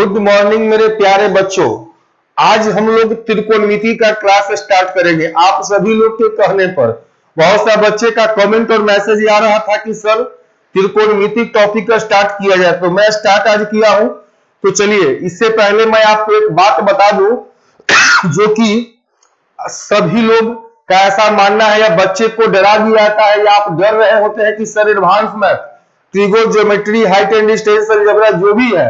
Good morning मेरे प्यारे बच्चों। आज हम लोग त्रिकोणमिति का क्लास स्टार्ट करेंगे। आप सभी लोग के कहने पर बहुत सा बच्चे का कमेंट और मैसेज आ रहा था कि सर त्रिकोणमिति टॉपिक का स्टार्ट किया जाए, तो मैं स्टार्ट आज किया हूं। तो चलिए, इससे पहले मैं आपको एक बात बता दूं जो कि सभी लोग का ऐसा मानना है या बच्चे को डरा दिया जाता है या आप डर रहे होते हैं कि sir advance math, trigonometry, height and distance algebra जो भी है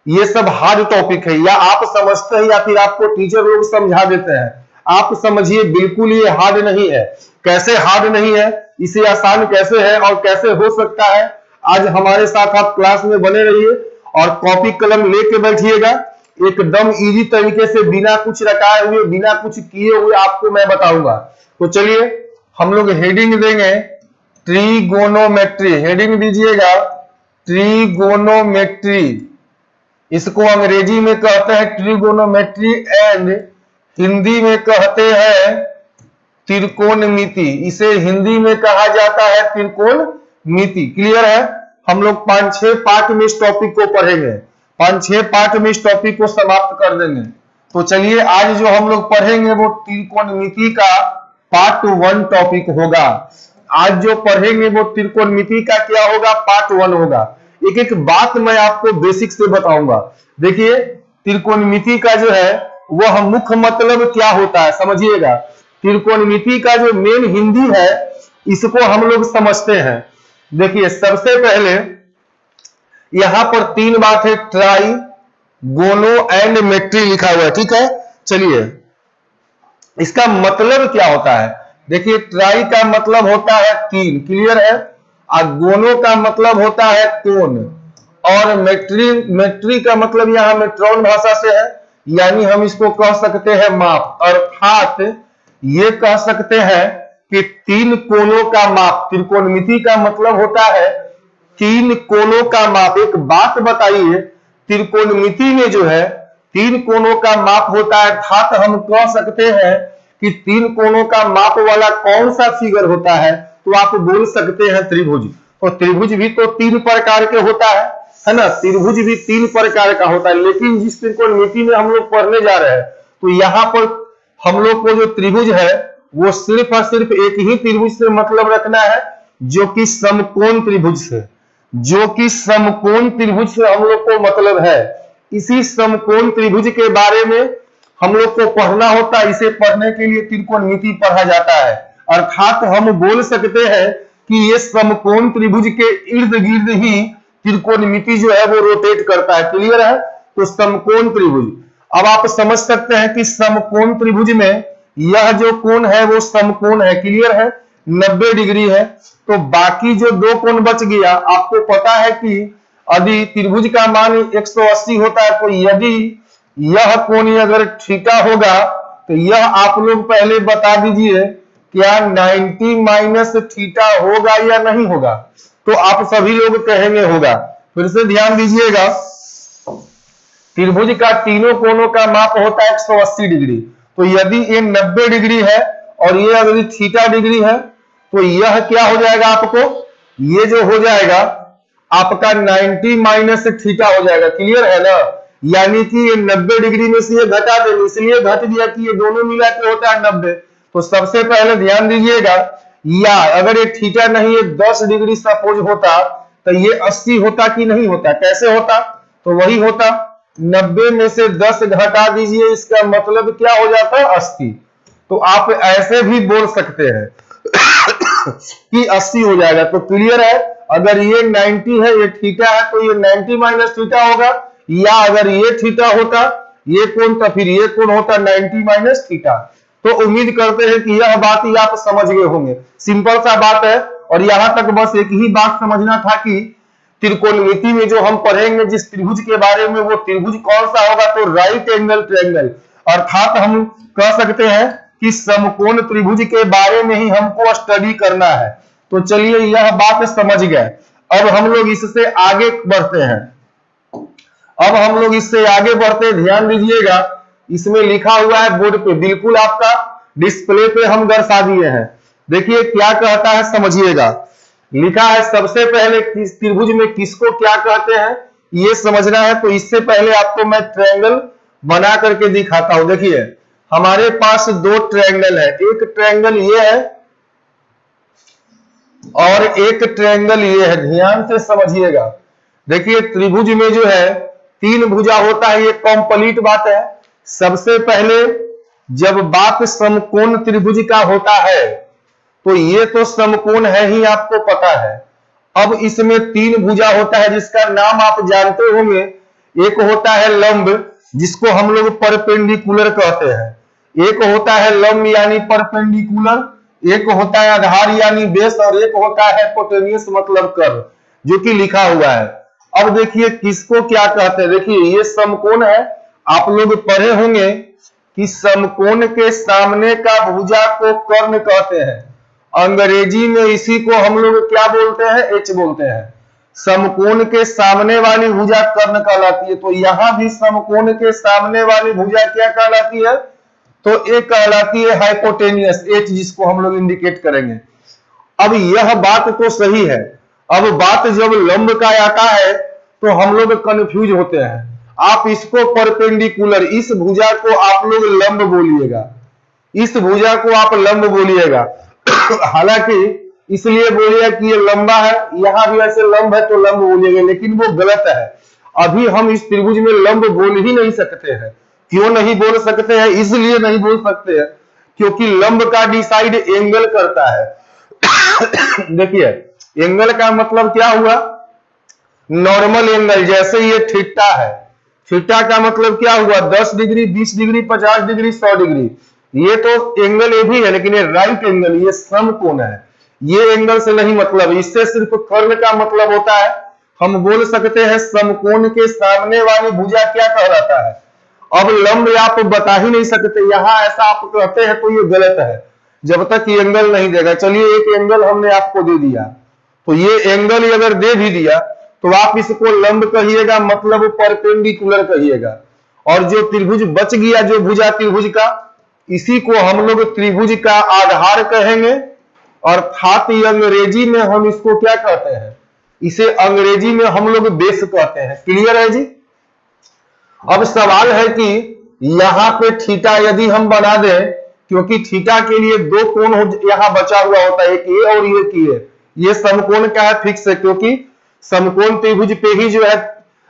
ये सब हार्ड टॉपिक है, या आप समझते हैं या फिर आपको टीचर लोग समझा देते हैं। आप समझिए, बिल्कुल ये हार्ड नहीं है। कैसे हार्ड नहीं है, इसे आसान कैसे है और कैसे हो सकता है, आज हमारे साथ आप क्लास में बने रहिए और कॉपी कलम लेके बैठिएगा। एकदम इजी तरीके से बिना कुछ रटाए हुए, बिना कुछ किए हुए आपको मैं बताऊंगा। तो चलिए हम लोग हेडिंग देंगे ट्रिगोनोमेट्री। हेडिंग दीजिएगा ट्रिगोनोमेट्री। इसको अंग्रेजी में कहते हैं ट्रिगोनोमेट्री एंड हिंदी में कहते हैं त्रिकोणमिति। इसे हिंदी में कहा जाता है त्रिकोणमिति। क्लियर है? हम लोग 5-6 पार्ट में इस टॉपिक को पढ़ेंगे, 5-6 पार्ट में इस टॉपिक को समाप्त कर देंगे। तो चलिए, आज जो हम लोग पढ़ेंगे वो त्रिकोणमिति का पार्ट 1 टॉपिक होगा। आज जो पढ़ेंगे वो त्रिकोणमिति का क्या होगा, पार्ट 1 होगा। एक एक बात मैं आपको बेसिक से बताऊंगा। देखिए, त्रिकोणमिति का जो है वह मुख्य मतलब क्या होता है समझिएगा। त्रिकोणमिति का जो मेन हिंदी है इसको हम लोग समझते हैं। देखिए, सबसे पहले यहां पर 3 बात है, ट्राई, गोनो एंड मेट्री लिखा हुआ है। ठीक है, चलिए इसका मतलब क्या होता है। देखिए, ट्राई का मतलब होता है 3, क्लियर है, और गोनो का मतलब होता है कोण, और मेट्री का मतलब यहां मेट्रॉन भाषा से है, यानी हम इसको कह सकते हैं माप। अर्थात ये कह सकते हैं कि 3 कोणों का माप। त्रिकोणमिति का मतलब होता है 3 कोणों का माप। एक बात बताइए, त्रिकोणमिति में जो है 3 कोणों का माप होता है, अर्थात हम कह सकते हैं कि 3 कोणों का माप वाला कौन सा फिगर होता है, तो आप बोल सकते हैं त्रिभुज। और त्रिभुज भी तो 3 प्रकार के होता है ना, त्रिभुज भी 3 प्रकार का होता है। लेकिन जिस त्रिकोणमिति में हम लोग पढ़ने जा रहे हैं, तो यहाँ पर हम लोग को जो त्रिभुज है वो सिर्फ और सिर्फ एक ही त्रिभुज से मतलब रखना है, जो कि समकोण त्रिभुज से, जो कि समकोण त्रिभुज से हम लोग को मतलब है। इसी समकोण त्रिभुज के बारे में हम लोग को पढ़ना होता है। इसे पढ़ने के लिए त्रिकोणमिति पढ़ा जाता है। अर्थात हम बोल सकते हैं कि ये समकोण त्रिभुज के इर्द गिर्द ही त्रिकोणमिति जो है वो रोटेट करता है। क्लियर है? तो समकोण त्रिभुज, अब आप समझ सकते हैं कि समकोण त्रिभुज में यह जो कोण है वो समकोण है। क्लियर है? 90 डिग्री है। तो बाकी जो 2 कोण बच गया, आपको पता है कि यदि त्रिभुज का मान 180 होता है, तो यदि यह कोण अगर थीटा होगा तो यह आप लोग पहले बता दीजिए क्या 90 माइनस थीटा होगा या नहीं होगा। तो आप सभी लोग कहेंगे होगा। फिर से ध्यान दीजिएगा, त्रिभुज का तीनों कोणों का माप होता है 180 डिग्री। तो यदि ये 90 डिग्री है और ये अगर थीटा डिग्री है, तो यह क्या हो जाएगा आपको, ये जो हो जाएगा आपका 90 माइनस थीटा हो जाएगा। क्लियर है ना? यानी कि ये 90 डिग्री में से ये घटा देंगे, इसलिए घट दिया कि ये दोनों मिला के होता है 90। तो सबसे पहले ध्यान दीजिएगा, या अगर ये थीटा नहीं, ये 10 डिग्री सपोज होता, तो ये 80 होता कि नहीं होता? कैसे होता? तो वही होता, 90 में से 10 घटा दीजिए, इसका मतलब क्या हो जाता है, 80। तो आप ऐसे भी बोल सकते हैं कि 80 हो जाएगा। तो क्लियर है, अगर ये 90 है, ये थीटा है, तो ये 90 माइनस थीटा होगा, या अगर ये थीटा होता ये कोण, तो फिर ये कोण होता 90 माइनस थीटा। तो उम्मीद करते हैं कि यह बात ही आप समझ गए होंगे। सिंपल सा बात है। और यहां तक बस एक ही बात समझना था कि त्रिकोणमिति में जो हम पढ़ेंगे जिस त्रिभुज के बारे में, वो त्रिभुज कौन सा होगा, तो राइट एंगल ट्रायंगल। अर्थात हम कह सकते हैं कि समकोण त्रिभुज के बारे में ही हमको स्टडी करना है। तो चलिए, यह बात समझ गए। अब हम लोग इससे आगे बढ़ते हैं। ध्यान दीजिएगा, इसमें लिखा हुआ है बोर्ड पे, बिल्कुल आपका डिस्प्ले पे हम दर्शा दिए हैं। देखिए क्या कहता है, समझिएगा। लिखा है सबसे पहले त्रिभुज में किसको क्या कहते हैं, ये समझना है। तो इससे पहले आपको मैं ट्रायंगल बना करके दिखाता हूं। देखिए हमारे पास दो ट्रायंगल है, एक ट्रायंगल ये है और एक ट्रायंगल ये है। ध्यान से समझिएगा। देखिए त्रिभुज में जो है तीन भुजा होता है, ये कंप्लीट बात है। सबसे पहले जब बात समकोण त्रिभुज का होता है तो ये तो समकोण है ही, आपको पता है। अब इसमें तीन भुजा होता है जिसका नाम आप जानते होंगे। एक होता है लंब जिसको हम लोग परपेंडिकुलर कहते हैं, एक होता है लंब यानी परपेंडिकुलर, एक होता है आधार यानी बेस, और एक होता है हिपोटेन्यूस मतलब कर्व, जो कि लिखा हुआ है। अब देखिए किसको क्या कहते हैं। देखिए ये समकोण है, आप लोग पढ़े होंगे कि समकोण के सामने का भुजा को कर्ण कहते हैं। अंग्रेजी में इसी को हम लोग क्या बोलते हैं, एच बोलते हैं। समकोण के सामने वाली भुजा कर्ण कहलाती है। तो यहां भी समकोण के सामने वाली भुजा क्या कहलाती है, तो एक कहलाती है हाइपोटेनियस, एच, जिसको हम लोग इंडिकेट करेंगे। अब यह बात तो सही है। अब बात जब लंब का आता है तो हम लोग कंफ्यूज होते हैं। आप इसको परपेंडिकुलर, इस भुजा को आप लोग लंब बोलिएगा, इस भुजा को आप लंब बोलिएगा। हालांकि इसलिए बोलिए कि ये लंबा है, यहां भी ऐसे लंब है तो लंब बोलिएगा, लेकिन वो गलत है। अभी हम इस त्रिभुज में लंब बोल ही नहीं सकते हैं। क्यों नहीं बोल सकते हैं, इसलिए नहीं बोल सकते हैं क्योंकि लंब का डिसाइड एंगल करता है। देखिए एंगल का मतलब क्या हुआ, नॉर्मल एंगल। जैसे ये थीटा है, थीटा का मतलब क्या हुआ, 10 डिग्री, 20 डिग्री, 50 डिग्री, 100 डिग्री। ये तो एंगल ये भी है, लेकिन ये राइट एंगल, ये समकोण है। ये एंगल से नहीं मतलब, इससे सिर्फ कर्ण का मतलब होता है। हम बोल सकते हैं समकोण के सामने वाली भुजा क्या कहलाता है। अब लंब आप बता ही नहीं सकते, यहां ऐसा आप कहते हैं तो ये गलत है, जब तक ये एंगल नहीं देगा। चलिए एक एंगल हमने आपको दे दिया, तो ये एंगल अगर दे भी दिया तो आप इसको लंब कहिएगा, मतलब परपेंडिकुलर कहिएगा। और जो त्रिभुज बच गया, जो भुजा त्रिभुज का, इसी को हम लोग त्रिभुज का आधार कहेंगे। अर्थात अंग्रेजी में हम इसको क्या कहते हैं, इसे अंग्रेजी में हम लोग बेस कहते हैं। क्लियर है जी। अब सवाल है कि यहां पे थीटा यदि हम बना दें, क्योंकि थीटा के लिए दो कोण यहां बचा हुआ होता है, एक ये और एक ये समकोण का है फिक्स है, क्योंकि समकोण त्रिभुज पे ही जो है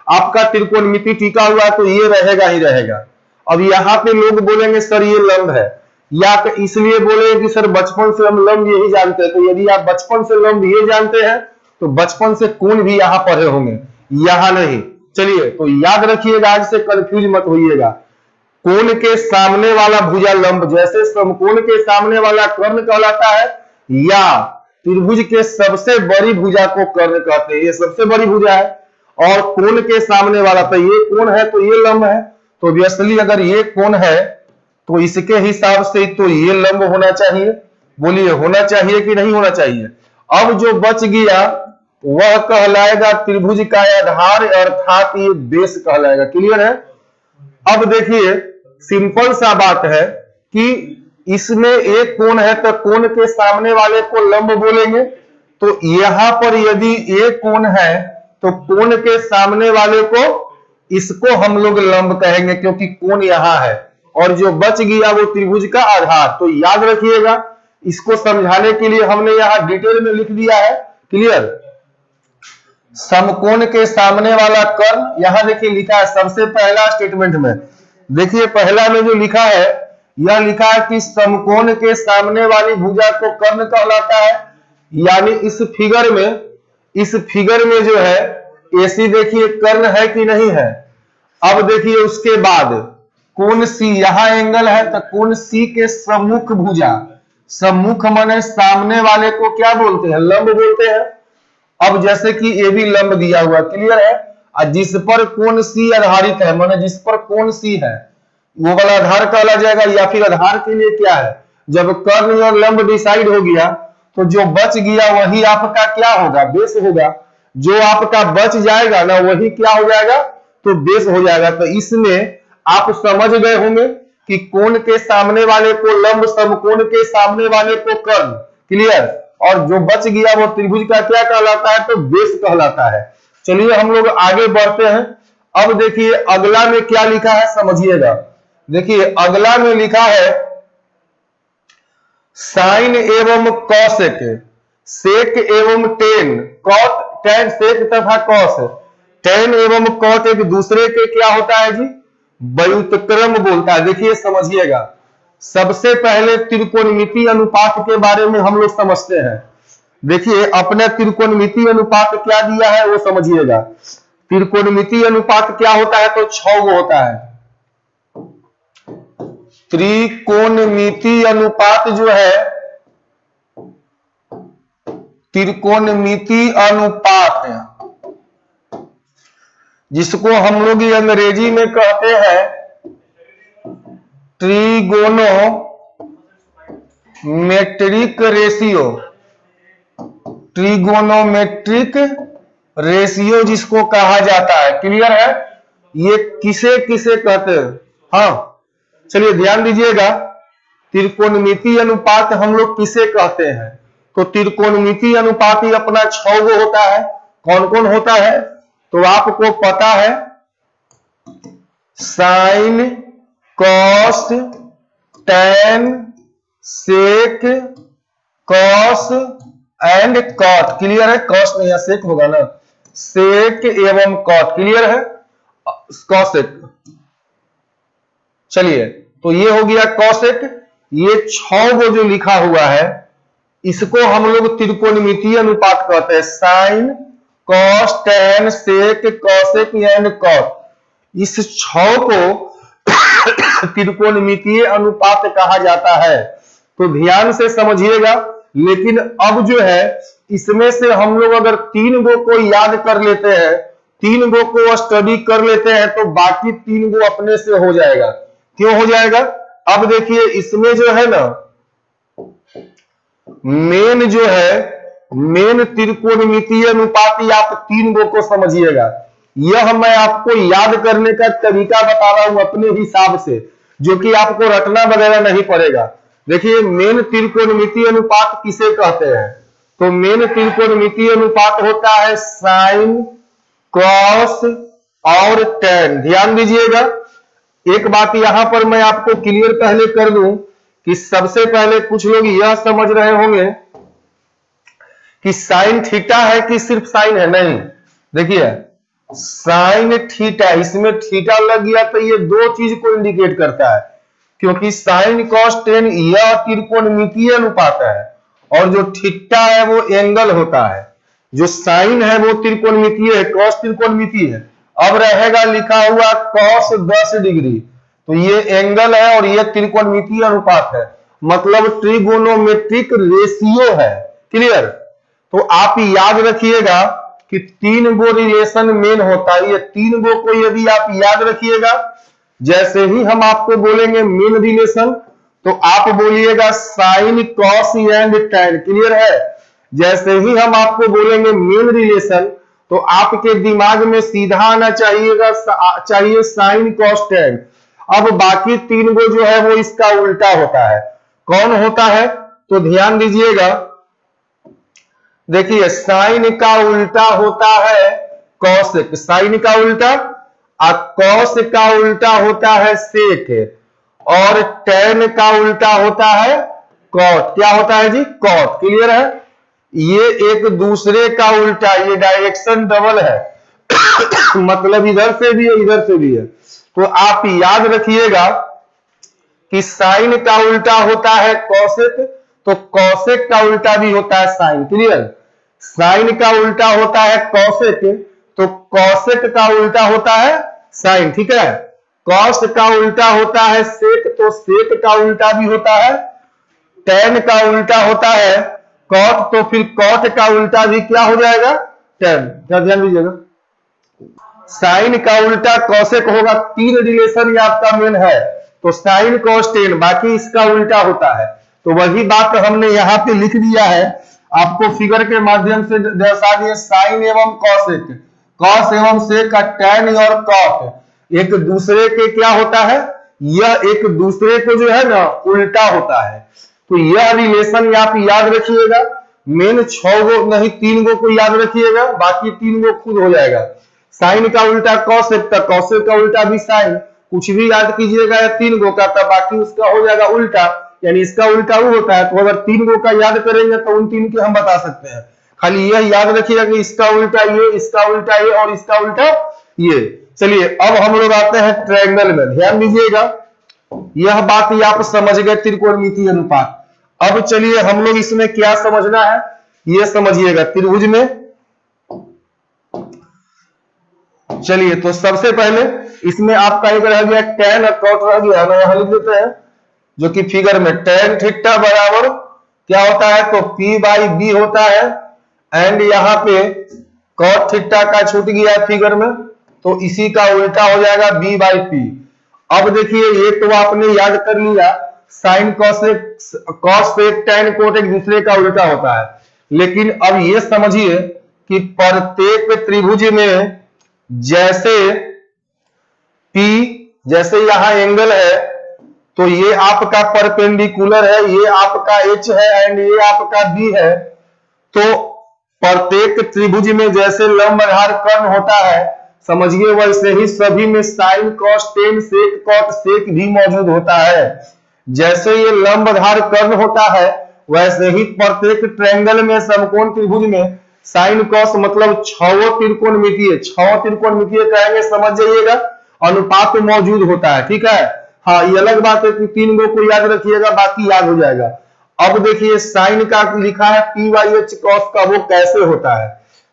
आपका त्रिकोणमिति टिका हुआ, तो ये रहेगा ही रहेगा। अब यहाँ पे लोग बोलेंगे सर ये लंब है, या इसलिए बोले कि सर बचपन से हम लंब यही जानते हैं। तो यदि आप बचपन से लंब ये जानते हैं तो बचपन से कोण भी यहाँ पढ़े होंगे, यहाँ नहीं। चलिए तो याद रखिएगा, आज से कंफ्यूज मत होइएगा। कोण के सामने वाला भुजा लंब, जैसे समकोण के सामने वाला कर्ण कहलाता है, या त्रिभुज के सबसे बड़ी भुजा को कर्ण कहते हैं। ये सबसे बड़ी भुजा है, और कोण के सामने वाला, तो ये कोण है तो ये लंब है। तो ऑब्वियसली अगर ये कोण है तो इसके हिसाब से तो ये लंब होना चाहिए। बोलिए होना चाहिए कि नहीं होना चाहिए। अब जो बच गया वह कहलाएगा त्रिभुज का आधार, अर्थात ये बेस कहलाएगा। क्लियर है। अब देखिए सिंपल सा बात है कि इसमें एक कोण है तो कोण के सामने वाले को लंब बोलेंगे। तो यहां पर यदि एक कोण है तो कोण के सामने वाले को, इसको हम लोग लंब कहेंगे, क्योंकि कोण यहां है। और जो बच गया वो त्रिभुज का आधार। तो याद रखिएगा, इसको समझाने के लिए हमने यहां डिटेल में लिख दिया है। क्लियर। समकोण के सामने वाला कर्ण, यहां देखिए लिखा है सबसे पहला स्टेटमेंट में। देखिए पहला में जो लिखा है, यह लिखा है कि समकोण के सामने वाली भुजा को कर्ण कहलाता है। यानी इस फिगर में जो है एसी, देखिए कर्ण है कि नहीं है। अब देखिए उसके बाद कोण सी, यहां एंगल है तो कोण सी के सम्मुख भुजा, सम्मुख माने सामने वाले को क्या बोलते हैं, लंब बोलते हैं। अब जैसे कि ये भी लंब दिया हुआ, क्लियर है। जिस पर कोण सी आधारित है, माने जिस पर कोण सी है वो वाला आधार कहला जाएगा। या फिर आधार के लिए क्या है, जब कर्ण और लंब डिसाइड हो गया तो जो बच गया वही आपका क्या होगा, बेस होगा। जो आपका बच जाएगा ना वही क्या हो जाएगा, तो बेस हो जाएगा। तो इसमें आप समझ गए होंगे कि कोण के सामने वाले को लंब, समकोण के सामने वाले को कर्ण। क्लियर। और जो बच गया वो त्रिभुज का क्या कहलाता है, तो बेस कहलाता है। चलिए हम लोग आगे बढ़ते हैं। अब देखिए अगला में क्या लिखा है समझिएगा। देखिए अगला में लिखा है साइन एवं कॉसेक, सेक एवं टेन, कॉट टेन सेक तथा कॉस, टेन एवं कॉट एक दूसरे के क्या होता है जी, व्युत्क्रम बोलता है। देखिए समझिएगा, सबसे पहले त्रिकोणमितीय अनुपात के बारे में हम लोग समझते हैं। देखिए अपने त्रिकोणमितीय अनुपात क्या दिया है वो समझिएगा। त्रिकोणमितीय अनुपात क्या होता है, तो 6 गो होता है। त्रिकोणमितीय अनुपात जो है, त्रिकोणमितीय अनुपात जिसको हम लोग अंग्रेजी में कहते हैं ट्रिगोनोमेट्रिक रेशियो, ट्रिगोनोमेट्रिक रेशियो जिसको कहा जाता है। क्लियर है, ये किसे किसे कहते हैं। हाँ चलिए ध्यान दीजिएगा, त्रिकोणमितीय अनुपात हम लोग किसे कहते हैं, तो त्रिकोणमितीय अनुपात ही अपना 6 गो होता है। कौन कौन होता है, तो आपको पता है sine, cos, tan, sec, cos and cot. Clear है, कॉस नहीं सेक होगा ना, सेक एवं कॉट। क्लियर है, कॉसेक। चलिए तो ये हो गया कॉसेक। ये 6 गो जो लिखा हुआ है इसको हम लोग त्रिकोणमितीय अनुपात कहते हैं। Sine, cos, tan, sec, cosec and cot. इस 6 को त्रिकोणमितीय अनुपात कहा जाता है। तो ध्यान से समझिएगा। लेकिन अब जो है इसमें से हम लोग अगर 3 गो को याद कर लेते हैं, 3 गो को स्टडी कर लेते हैं, तो बाकी 3 गो अपने से हो जाएगा। क्यों हो जाएगा, अब देखिए इसमें जो है ना मेन जो है, मेन त्रिकोणमितीय अनुपात आप 3 गो को समझिएगा। यह मैं आपको याद करने का तरीका बता रहा हूं अपने हिसाब से, जो कि आपको रटना वगैरह नहीं पड़ेगा। देखिए मेन त्रिकोणमितीय अनुपात किसे कहते हैं, तो मेन त्रिकोणमितीय अनुपात होता है साइन, कॉस और टेन। ध्यान दीजिएगा, एक बात यहां पर मैं आपको क्लियर पहले कर दूं कि सबसे पहले कुछ लोग यह समझ रहे होंगे कि साइन थीटा है कि सिर्फ साइन है। नहीं, देखिए साइन थीटा, इसमें थीटा लग गया तो ये 2 चीज को इंडिकेट करता है, क्योंकि साइन कॉस टेन यह त्रिकोणमितीय अनुपात है और जो थीटा है वो एंगल होता है। जो साइन है वो त्रिकोणमितीय है, कॉस त्रिकोणमितीय है। अब रहेगा लिखा हुआ कॉस 10 डिग्री, तो ये एंगल है और ये त्रिकोणमितीय अनुपात है, मतलब ट्रिगोनोमेट्रिक रेशियो है। क्लियर, तो आप याद रखिएगा कि 3 गो रिलेशन मेन होता है। ये 3 गो को यदि आप याद रखिएगा, जैसे ही हम आपको बोलेंगे मेन रिलेशन तो आप बोलिएगा sine, cos and tan. Clear है, जैसे ही हम आपको बोलेंगे मेन रिलेशन तो आपके दिमाग में सीधा आना चाहिए साइन, कॉस, टेन। अब बाकी 3 गो जो है वो इसका उल्टा होता है। कौन होता है, तो ध्यान दीजिएगा। देखिए साइन का उल्टा होता है कॉसेक, साइन का उल्टा, और कॉस का उल्टा होता है सेक, और टेन का उल्टा होता है कॉट। क्या होता है जी, कॉट। क्लियर है, ये एक दूसरे का उल्टा, ये डायरेक्शन डबल है मतलब इधर से भी है इधर से भी है। तो आप याद रखिएगा कि साइन का उल्टा होता है कॉसेक, तो कॉसेक का उल्टा भी होता है साइन। क्लियर, साइन का उल्टा होता है कॉसेक, तो कॉसेक का उल्टा होता है साइन। ठीक है, कॉस का उल्टा होता है सेक, तो सेक का उल्टा भी होता है, टेन का उल्टा होता है कॉट, तो फिर कॉट का उल्टा भी क्या हो जाएगा, टेन। क्या ध्यान दीजिएगा, साइन का उल्टा कॉसेक होगा। 3 रिलेशन ये आपका मेन है, तो साइन कॉस टेन, बाकी इसका उल्टा होता है। तो वही बात हमने यहाँ पे लिख दिया है, आपको फिगर के माध्यम से दर्शा दिए। साइन एवं कॉसेक, कॉस एवं सेक का टेन और कॉट एक दूसरे के क्या होता है, यह एक दूसरे को जो है ना उल्टा होता है। तो यह रिलेशन आप याद रखिएगा। मेन 6 गो नहीं 3 गो को याद रखिएगा, बाकी 3 गो खुद हो जाएगा। साइन का उल्टा कॉसेक का, कॉसेक का उल्टा भी साइन, कुछ भी याद कीजिएगा 3 गो का, तब बाकी उसका हो जाएगा उल्टा, यानी इसका उल्टा वो होता है। तो अगर 3 गो का याद करेंगे तो उन 3 के हम बता सकते हैं। खाली यह याद रखिएगा कि इसका उल्टा ये, इसका उल्टा ये और इसका उल्टा ये। चलिए अब हम लोग आते हैं ट्रायंगल में, ध्यान दीजिएगा, यह बात ही आप समझ गए त्रिकोणमितीय अनुपात। अब चलिए हम लोग इसमें क्या समझना है ये समझिएगा त्रिभुज में। चलिए तो सबसे पहले इसमें आपका एक रह गया tan और cot रह गया, मैं यहां लिख देते हैं, जो कि फिगर में tan थीटा बराबर क्या होता है तो p बाई बी होता है, एंड यहाँ पे cot थीटा का छूट गया फिगर में, तो इसी का उल्टा हो जाएगा b बाई पी। अब देखिए ये तो आपने याद कर लिया, साइन कॉसेक टैन कोट एक दूसरे का उल्टा होता है, लेकिन अब ये समझिए कि प्रत्येक त्रिभुज में जैसे P, जैसे यहां एंगल है तो ये आपका परपेंडिकुलर है, ये आपका H है एंड ये आपका B है, तो प्रत्येक त्रिभुज में जैसे लंब आधार कर्ण होता है, समझिए वैसे ही सभी में sine cos tan sec cot sec भी मौजूद होता है। जैसे ये लंब आधार कर्ण होता है वैसे ही प्रत्येक ट्रायंगल में समकोण त्रिभुज में साइन कॉस मतलब 6 त्रिकोणमितीय कहेंगे, समझ जाइएगा, अनुपात मौजूद होता है। ठीक है, हाँ ये अलग बात है कि 3 गो को याद रखिएगा, बाकी याद हो जाएगा। अब देखिए साइन का लिखा है पी वाई एच कॉस का, वो कैसे होता है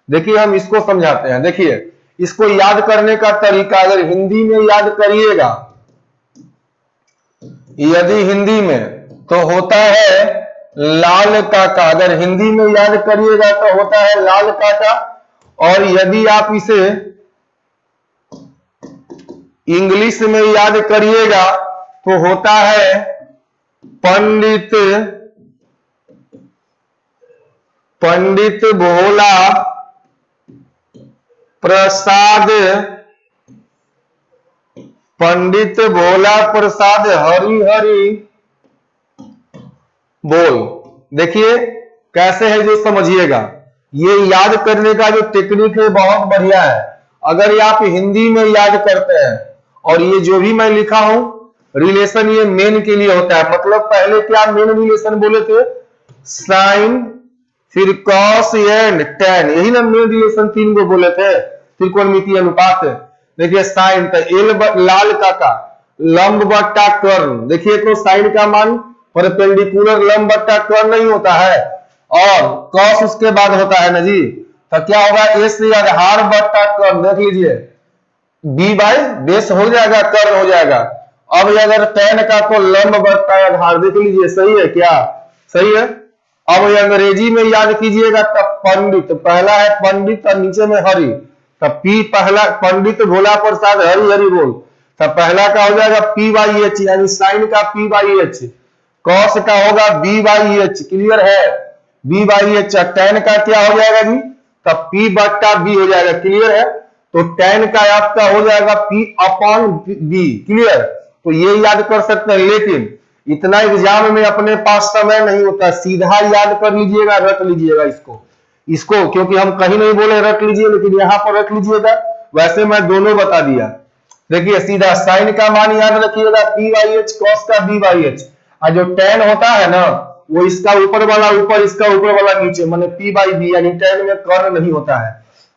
देखिए हम इसको समझाते हैं। देखिए इसको याद करने का तरीका अगर हिंदी में याद करिएगा, यदि हिंदी में तो होता है लाल काका, अगर हिंदी में याद करिएगा तो होता है लाल काका, और यदि आप इसे इंग्लिश में याद करिएगा तो होता है पंडित भोला प्रसाद हरि हरि बोल। देखिए कैसे है जो समझिएगा, ये याद करने का जो टेक्निक है बहुत बढ़िया है। अगर आप हिंदी में याद करते हैं और ये जो भी मैं लिखा हूं रिलेशन ये मेन के लिए होता है, मतलब पहले क्या मेन रिलेशन बोले थे, साइन फिर कॉस एंड टैन, यही ना मेन रिलेशन 3 को बोले थे त्रिकोणमितीय अनुपात। देखिए साइन तो एल लाल काका लंब बट्टा कर्ण, देखिए तो साइन का मान परपेंडिकुलर लंब बट्टा कर्ण नहीं होता है, और कॉस उसके बाद होता है ना जी, तो क्या होगा एस आधार बट्टा कर्ण, देख लीजिए बी बाई बेस हो जाएगा, कर्ण हो जाएगा। अब अगर टैन का तो लंब बट्टा आधार, देख लीजिए सही है क्या, सही है। अब अंग्रेजी में याद कीजिएगा तब पंडित, पहला है पंडित और नीचे में हरि, तब पी पहला पंडित भोला प्रसाद हरि हरि बोल, तब पहला का हो जाएगा पी बाई एच, यानी साइन का पी बाई एच, कॉस का होगा बी बाई एच, क्लियर है, बी बाई एच। टैन का क्या हो जाएगा जी, तब पी बट्टा बी हो जाएगा, क्लियर है। तो टैन का आपका हो जाएगा पी अपॉन बी, क्लियर। तो ये याद कर सकते हैं, लेकिन इतना एग्जाम में अपने पास समय नहीं होता, सीधा याद कर लीजिएगा, रट लीजिएगा इसको क्योंकि हम कहीं नहीं बोले रट लीजिए, लेकिन यहाँ पर रट लीजिएगा, वैसे मैं दोनों बता दिया। देखिए सीधा साइन का मान याद रखिएगा पी बाई एच, कॉस का बी बाई एच, और जो टैन होता है ना वो इसका ऊपर वाला ऊपर, इसका ऊपर वाला नीचे, माने पी बाई बी, यानी टैन में कर्ण नहीं होता है।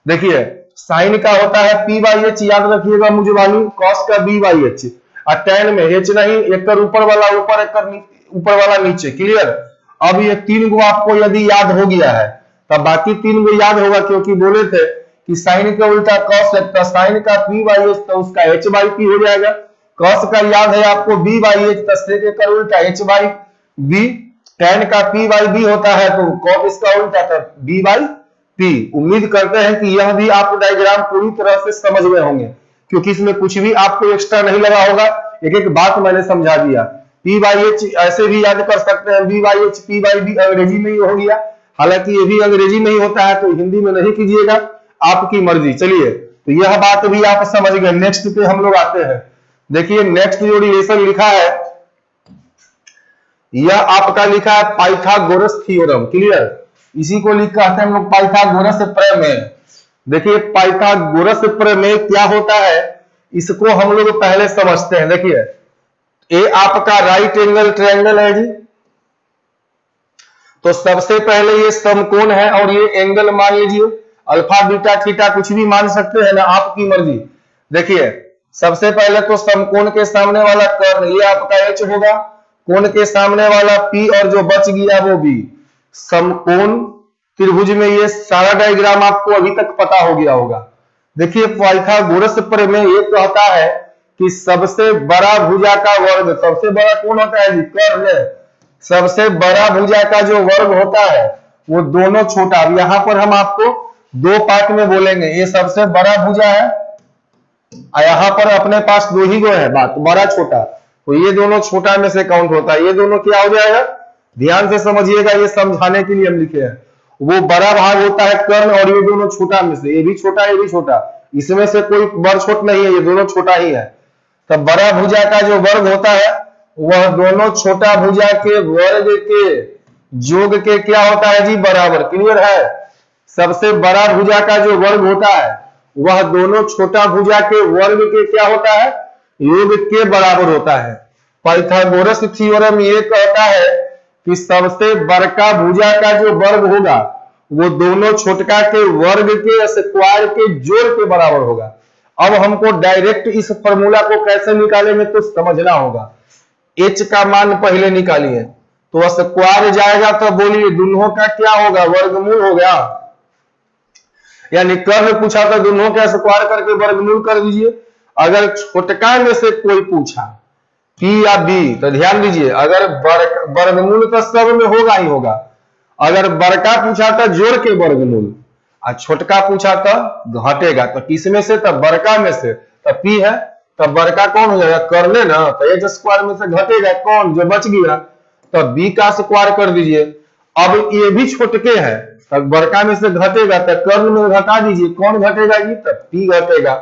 देखिए साइन का होता है पी बाई एच, याद रखिएगा मुझे वाली, कॉस का बी बाई एच, और टैन में एच नहीं, एक ऊपर वाला ऊपर, एक ऊपर वाला नीचे, क्लियर। अब ये 3 गो आपको यदि याद हो गया है तब बाकी 3 गो याद होगा, क्योंकि बोले थे कि साइन का उल्टा कॉस लगता, साइन का पी बाई एच तो उसका एच बाई पी हो जाएगा, कॉस का याद है आपको बी बाई एच तो सेक का उल्टा एच बाई बी, टैन का पी बाई बी होता है तो कॉट इसका उल्टा था बी बाई पी। उम्मीद करते हैं कि यह भी आप डायग्राम पूरी तरह से समझ गए होंगे, क्योंकि इसमें कुछ भी आपको एक्स्ट्रा नहीं लगा होगा, एक एक बात मैंने समझा दिया। पी बाई एच ऐसे भी याद कर सकते हैं, B by H P by B अंग्रेजी में ही हो गया, हालांकि ये भी अंग्रेजी में ही होता है, तो हिंदी में नहीं कीजिएगा, आपकी मर्जी। चलिए तो यह बात भी आप समझ गए। नेक्स्ट पे हम लोग आते हैं। देखिए नेक्स्ट जो रिलेशन लिखा है यह आपका लिखा है पाइथागोरस थ्योरम, क्लियर। इसी को लिख कहते हैं हम लोग पाइथागोरस प्रमेय। देखिए पाइथागोरस प्रमेय क्या होता है इसको हम लोग पहले समझते हैं। देखिए ये आपका राइट एंगल ट्रायंगल है जी, तो सबसे पहले ये समकोण है और ये एंगल मान लीजिए अल्फा बीटा थीटा कुछ भी मान सकते हैं ना, आपकी मर्जी। देखिए सबसे पहले तो समकोण के सामने वाला कर्ण ये आपका एच होगा, कोण के सामने वाला पी और जो बच गया वो बी। समकोण त्रिभुज में ये सारा डायग्राम आपको अभी तक पता हो गया होगा। देखिए पाइथागोरस प्रमेय ये कहता है कि सबसे बड़ा भुजा का वर्ग, सबसे बड़ा कौन होता है जी? कर्ण। सबसे बड़ा भुजा का जो वर्ग होता है वो दोनों छोटा। अब यहां पर हम आपको दो पार्ट में बोलेंगे, ये सबसे बड़ा भुजा है और यहां पर अपने पास दो ही गो है बात, बड़ा छोटा, तो ये दोनों छोटा में से काउंट होता है। ये दोनों क्या हो जाएगा, ध्यान से समझिएगा, ये समझाने के लिए हम लिखे हैं। वो बड़ा भाग होता है कर्ण और ये दोनों छोटा में से, ये भी छोटा ये भी छोटा, इसमें से कोई बड़ छोट नहीं है, ये दोनों छोटा ही है। तब बड़ा भुजा का जो वर्ग होता है वह दोनों छोटा भुजा के वर्ग के योग के क्या होता है जी? बराबर। क्लियर है? सबसे बड़ा भुजा का जो वर्ग होता है वह दोनों छोटा भुजा के वर्ग के क्या होता है? योग के बराबर होता है। पाइथागोरस थ्योरम ये कहता है कि सबसे बड़का भुजा का जो वर्ग होगा वो दोनों छोटका के वर्ग के स्क्वायर के जोड़ के बराबर होगा। अब हमको डायरेक्ट इस फॉर्मूला को कैसे निकालेंगे तो समझना होगा। h का मान पहले निकालिए तो स्क्वायर जाएगा, तो बोलिए दोनों का क्या होगा? वर्गमूल हो गया। यानी कर्ण पूछा तो दोनों का स्क्वायर करके वर्गमूल कर दीजिए। अगर छोटका में से कोई पूछा P या B तो ध्यान दीजिए, अगर वर्गमूल तो सब में होगा ही होगा। अगर बड़का पूछा तो जोड़ के वर्गमूल और छोटका पूछा तो घटेगा, तो किसमें से? तब बड़का में से। तब P है तब बड़का कौन हो जाएगा? कर्ण ना, तो एच स्क्वायर में से घटेगा कौन? जो बच गया। तब B का स्क्वायर कर दीजिए। अब ये भी छोटके हैं तब बड़का में से घटेगा तो कर्ण में घटा दीजिए, कौन घटेगा जी? तब P घटेगा।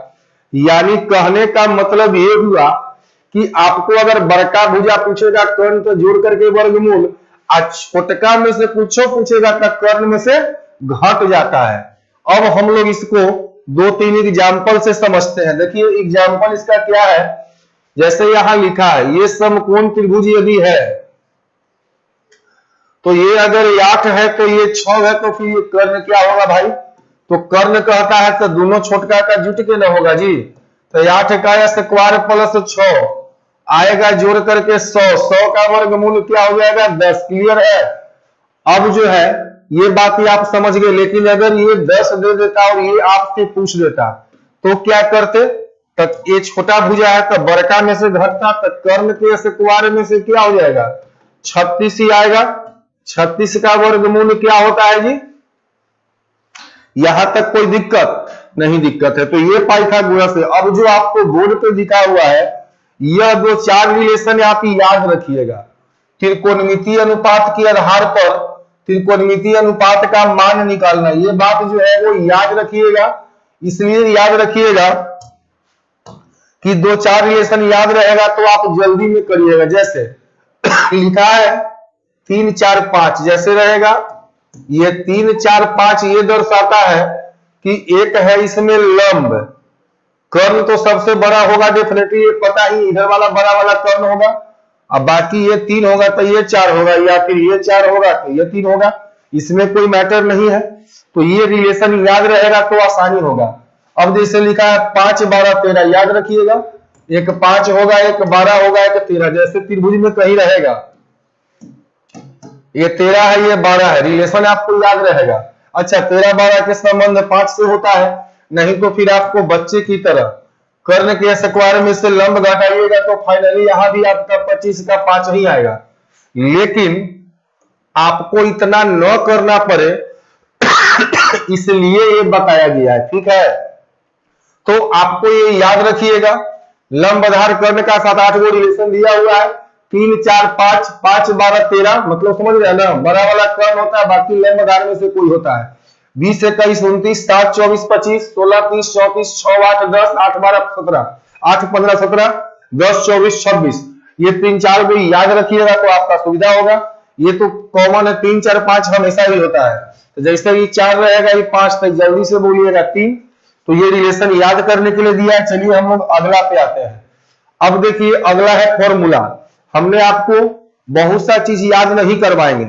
यानी कहने का मतलब ये हुआ कि आपको अगर बड़का भुजा पूछेगा कर्ण तो जोड़ करके वर्गमूल, और छोटका में से पूछेगा तो कर्ण में से घट जाता है। अब हम लोग इसको दो तीन एग्जाम्पल से समझते हैं। देखिए एग्जाम्पल इसका क्या है, जैसे यहां लिखा है ये समकोण त्रिभुज यदि है तो ये अगर 8 है तो ये 6 है, तो फिर ये कर्ण क्या होगा भाई? तो कर्ण कहता है तो दोनों छोटका का जुट के न होगा जी। तो 8 का स्क्वायर प्लस 6 आएगा जोड़ करके 100, 100 का वर्गमूल क्या हो जाएगा? 10। क्लियर है? अब जो है ये बात ही आप समझ गए, लेकिन अगर ये 10 दे देता और ये आपसे पूछ देता तो क्या करते? तब ये छोटा भुजा है तो बड़का में से घटता, तो कर्ण के स्क्वायर में से क्या हो जाएगा? 36 ही आएगा। 36 का वर्गमूल क्या होता है जी? यहां तक कोई दिक्कत नहीं? दिक्कत है तो ये पाइथागोरस है। अब जो आपको बोर्ड पे दिखा हुआ है यह दो चार रिलेशन आप याद रखिएगा। त्रिकोणमितीय अनुपात के आधार पर त्रिकोणमितीय अनुपात का मान निकालना, ये बात जो है वो याद रखिएगा। इसलिए याद रखिएगा कि दो चार रिलेशन याद रहेगा तो आप जल्दी में करिएगा। जैसे लिखा है 3 4 5, जैसे रहेगा ये 3 4 5 ये दर्शाता है कि एक है इसमें लंब। कर्ण तो सबसे बड़ा होगा डेफिनेटली, ये पता ही, इधर वाला बड़ा वाला कर्ण होगा। अब बाकी ये 3 होगा तो ये 4 होगा, या फिर ये 4 होगा तो ये 3 होगा, इसमें कोई मैटर नहीं है। तो ये रिलेशन याद रहेगा तो आसानी होगा। अब जैसे लिखा है 5 12 13, याद रखिएगा, एक 5 होगा, एक 12 होगा, एक 13, जैसे त्रिभुज में कहीं रहेगा। ये 13 है, ये 12 है, रिलेशन आपको याद रहेगा। अच्छा 13 12 के संबंध 5 से होता है, नहीं तो फिर आपको बच्चे की तरह कर्ण के स्क्वायर में से लंब घटाइएगा तो फाइनली यहां भी आपका 25 का 5 ही आएगा। लेकिन आपको इतना न करना पड़े इसलिए ये बताया गया है, ठीक है? तो आपको ये याद रखिएगा, लंब आधार कर्ण का 7 8 गो रिलेशन दिया हुआ है। 3 4 5 5 12 13, मतलब समझ रहे हैं ना? बड़ा वाला कर्ण होता है, बाकी लंब आधार में से कोई होता है। 20 21 29 7 24 25 16 30 34 6 8 10 8 12 17 8 15 17 10 24 26, ये 3 4 को याद रखिएगा तो आपका सुविधा होगा। ये तो कॉमन है, 3 4 5 हमेशा ही होता है। तो जैसे ये 4 रहेगा, ये 5, तो जल्दी से बोलिएगा 3। तो ये रिलेशन याद करने के लिए दिया है। चलिए हम लोग अगला पे आते हैं। अब देखिए अगला है फॉर्मूला। हमने आपको बहुत सा चीज याद नहीं करवाएंगे,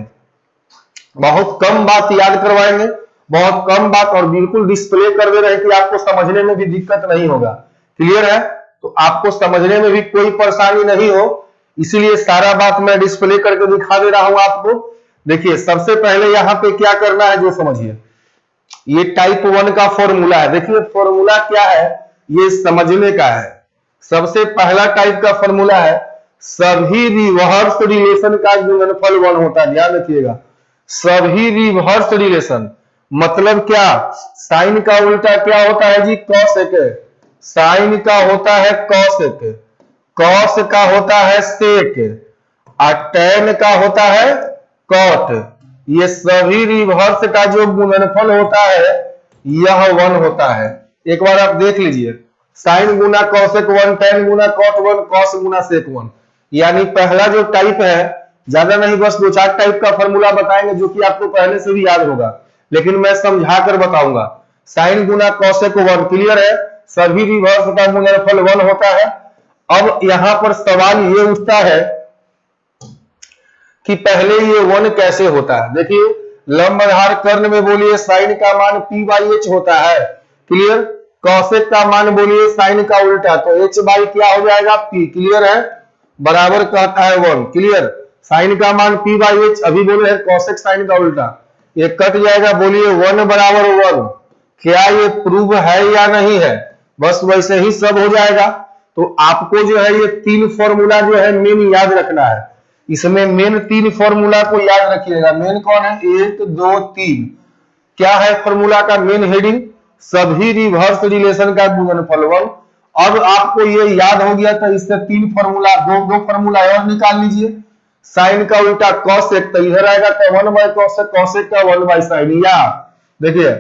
बहुत कम बात याद करवाएंगे, बहुत कम बात, और बिल्कुल डिस्प्ले कर दे रहे हैं कि आपको समझने में भी दिक्कत नहीं होगा। क्लियर है? तो आपको समझने में भी कोई परेशानी नहीं हो, इसीलिए सारा बात मैं डिस्प्ले करके दिखा दे रहा हूं आपको। देखिए सबसे पहले यहाँ पे क्या करना है जो समझिए, ये टाइप 1 का फॉर्मूला है। देखिए फॉर्मूला क्या है, ये समझने का है। सबसे पहला टाइप का फॉर्मूला है, सभी रिवर्स रिलेशन का गुणनफल 1 होता है। ध्यान रखिएगा, सभी रिवर्स रिलेशन मतलब क्या, साइन का उल्टा क्या होता है जी, कॉसेक। साइन का होता है कॉसेक, कॉस का होता है सेक, और टैन का होता है कॉट। ये सभी रिवर्स का जो गुणनफल होता है यह 1 होता है। एक बार आप देख लीजिए, साइन गुना कॉसेक 1, टैन गुना कॉट 1, कॉस गुना सेक 1। यानी पहला जो टाइप है, ज्यादा नहीं बस 2-4 टाइप का फॉर्मूला बताएंगे जो कि आपको पहले से भी याद होगा, लेकिन मैं समझा कर बताऊंगा। साइन गुना कॉसेक 1, क्लियर है, सभी रिवर्स का गुणनफल 1 होता है। अब यहां पर सवाल ये उठता है कि पहले ये 1 कैसे होता है। देखिए लंब आधार कर्ण में बोलिए साइन का मान p/h होता है। क्लियर? कॉसेक का मान बोलिए साइन का उल्टा, तो h बाई क्या हो जाएगा, p। क्लियर है? बराबर कहता है 1। क्लियर? साइन का मान p/h, अभी बोले हैं कॉसेक साइन का उल्टा, ये कट जाएगा। बोलिए 1 बराबर 1। क्या ये प्रूव है या नहीं है? बस वैसे ही सब हो जाएगा। तो आपको जो है ये 3 फॉर्मूला जो है मेन याद रखना है। इसमें मेन 3 फॉर्मूला को याद रखिएगा। मेन कौन है, 1 2 3। क्या है फॉर्मूला का मेन हेडिंग, सभी रिवर्स रिलेशन का गुणनफल 1। अब आपको ये याद हो गया तो इससे 3 फॉर्मूला, दो फॉर्मूला और निकाल लीजिए। साइन का उल्टा कॉसेक, तो इधर आएगा तो 1/कॉसेक, कॉसेक का 1/साइन। या देखिए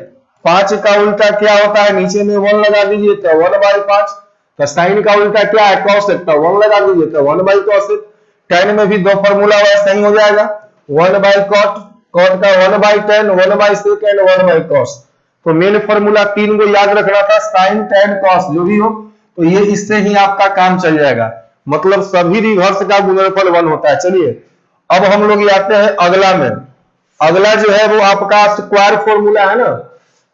5 का उल्टा क्या होता है, नीचे में 1 लगा दीजिए तो 1/5। तो साइन का उल्टा क्या है, कॉसेक, तो 1 लगा दीजिए तो 1/कॉसेक। टैन में भी 2 फॉर्मूला वैसा ही हो जाएगा, 1/कॉट, कॉट का 1/टैन, 1/सेक एंड 1/कॉस। तो मेन फॉर्मूला 3 को याद रखना था, साइन टैन कॉस जो भी हो, तो ये इससे ही आपका काम चल जाएगा। मतलब सभी रिवर्स का गुणनफल 1 होता है। चलिए अब हम लोग आते हैं अगला में। अगला जो है वो आपका स्क्वायर फॉर्मूला है ना।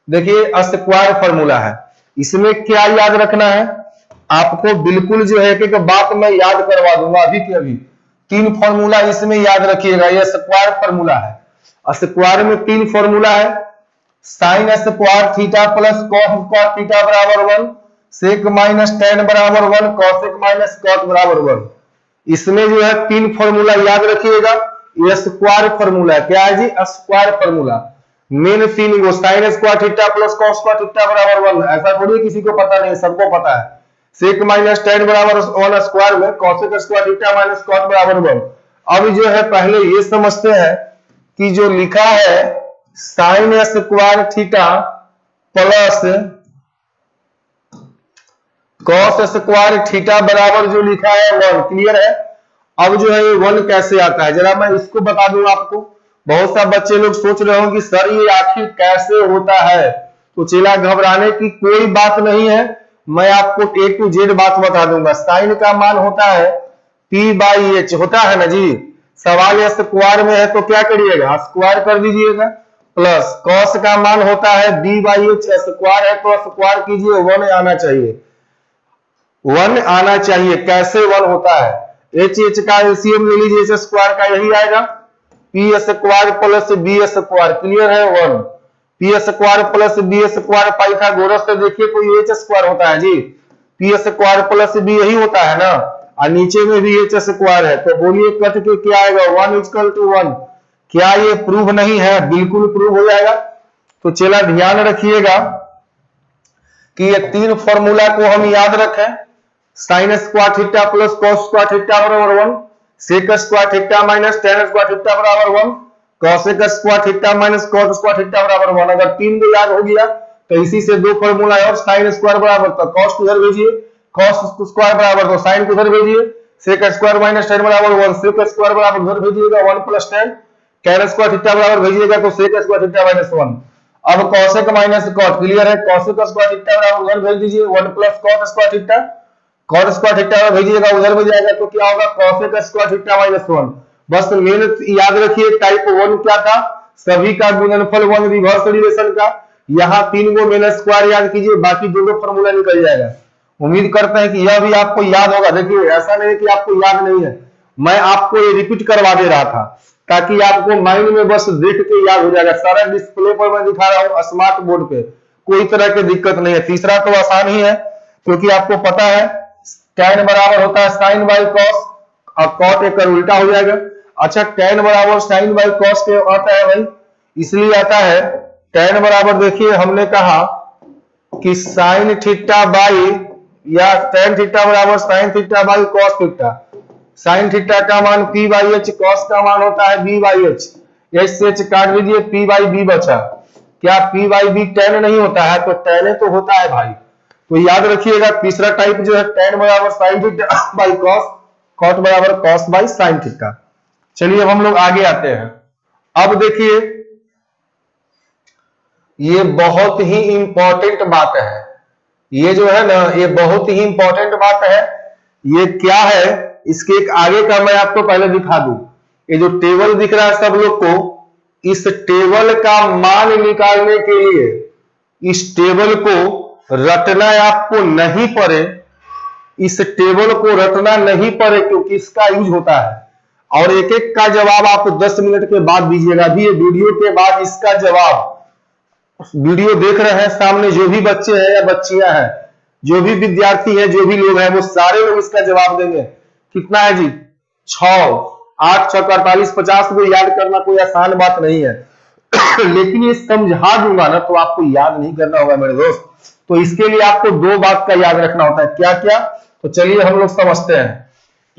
देखिए स्क्वायर फॉर्मूला है, इसमें क्या याद रखना है आपको, बिल्कुल जो है एक बात मैं याद करवा दूंगा अभी के अभी। 3 फॉर्मूला इसमें याद रखिएगा, यह स्क्वायर फॉर्मूला है। स्क्वायर में 3 फॉर्मूला है, sign square theta plus cos square theta बराबर 1, सेक माइनस टैन बराबर 1, कॉसेक माइनस कॉट बराबर 1। इसमें जो है 3 फॉर्मूला याद रखिएगा। यह स्क्वायर फॉर्मूला है। क्या है जी, स्क्वायर फॉर्मूला। मेन 3 को, sign square theta plus cos square theta बराबर 1, ऐसा थोड़ी किसी को पता नहीं, सबको पता है। सेक माइनस टैन बराबर 1 स्क्वायर में, cosec square theta minus cot बराबर 1। अब जो है पहले ये समझते हैं कि जो लिखा है sign square theta plus cos square theta बराबर जो लिखा है 1। क्लियर है? अब जो है ये 1 कैसे आता है, जरा मैं इसको बता दूं आपको। बहुत सा बच्चे लोग सोच रहे हो कि सर ये आखिर कैसे होता है, तो चला घबराने की कोई बात नहीं है, मैं आपको A to Z बात बता दूंगा। साइन का मान होता है p/h, होता है ना जी। सवाल स्क्वायर में है तो क्या करिएगा, स्क्वायर कर दीजिएगा। प्लस कॉस का मान होता है b/h, स्क्वायर है तो स्क्वायर कीजिए, 1 आना चाहिए, 1 आना चाहिए। कैसे 1 होता है, h का एलसीएम ले लीजिए, h स्क्वायर का यही आएगा, p square plus b square. Clear है? 1 p square plus b square, Pythagoras से देखिए कोई h स्क्वायर होता है जी, p स्क्वायर प्लस b यही होता है ना, और नीचे में भी h स्क्वायर है। तो बोलिए कट के क्या आएगा, 1 = 1। क्या ये प्रूव नहीं है? बिल्कुल प्रूव हो जाएगा। तो चला ध्यान रखिएगा कि ये 3 फॉर्मूला को हम याद रखें। Sine square theta plus cos square theta बराबर 1, sec square theta minus tan square theta बराबर 1, cosec square theta minus cot square theta बराबर 1। अगर 3 को याद हो गया तो इसी से 2 फॉर्मूला और, साइन स्क्वायर बराबर तो कॉस को उधर भेजिए, कॉस स्क्वायर बराबर तो साइन को उधर भेजिए, सेक स्क्वायर माइनस टैन बराबर 1, सेक स्क्वायर बराबर उधर भेजिएगा 1 + टैन, tan स्क्वायर थीटा बराबर भेजिएगा तो sec स्क्वायर थीटा माइनस 1। अब cosec माइनस cot क्लियर है, cosec स्क्वायर थीटा बराबर उधर भेज दीजिए 1 plus cot square theta, cot square theta भेजिएगा उधर में जाएगा तो क्या होगा cosec स्क्वायर थीटा माइनस 1। बस मेन याद रखिए टाइप 1 क्या था, सभी का गुणनफल 1 रिवर्स रिलेशन का। यहाँ 3 गो मेन स्क्वायर याद कीजिए, बाकी 2 गो फॉर्मूला निकल जाएगा। उम्मीद करते हैं कि यह भी आपको याद होगा। देखिए ऐसा नहीं कि आपको याद नहीं है, मैं आपको ये रिपीट करवा दे रहा था ताकि आपको माइंड में बस देख के याद हो जाएगा। सारा डिस्प्ले पर मैं दिखा रहा हूँ स्मार्ट बोर्ड पे, कोई तरह की दिक्कत नहीं है। तीसरा तो आसान ही है क्योंकि आपको पता है tan बराबर होता है sin बाई cos और cot एक उल्टा हो जाएगा। अच्छा tan बराबर sin बाई cos के आता है भाई, इसलिए आता है tan बराबर, देखिए हमने कहा कि sin थीटा बाई या tan थीटा बराबर sin theta by cos theta. sin theta का मान p बाई h, cos का मान होता है b बाई h। h से h काट दीजिए, p बाई b बचा। क्या p बाई b tan नहीं होता है? तो tan तो होता है भाई। तो याद रखिएगा तीसरा टाइप जो है tan बराबर sin theta by cos, cot बराबर cos बाई sin थीटा। चलिए अब हम लोग आगे आते हैं। अब देखिए ये बहुत ही इंपॉर्टेंट बात है, ये जो है ना ये बहुत ही इंपॉर्टेंट बात है। ये क्या है, इसके एक आगे का मैं आपको पहले दिखा दूं। ये जो टेबल दिख रहा है सब लोग को, इस टेबल का मान निकालने के लिए इस टेबल को रटना आपको नहीं पड़े, इस टेबल को रटना नहीं पड़े क्योंकि इसका यूज होता है। और एक एक का जवाब आप 10 मिनट के बाद दीजिएगा। अभी ये वीडियो के बाद इसका जवाब, वीडियो देख रहे हैं सामने जो भी बच्चे हैं या बच्चियां हैं, जो भी विद्यार्थी है, जो भी लोग हैं, वो सारे लोग इसका जवाब देंगे। कितना है जी? 6, 8, 6, 48, 50 को याद करना कोई आसान बात नहीं है लेकिन ये समझा दूंगा ना तो आपको याद नहीं करना होगा मेरे दोस्त। तो इसके लिए आपको 2 बात का याद रखना होता है। क्या क्या? तो चलिए हम लोग समझते हैं।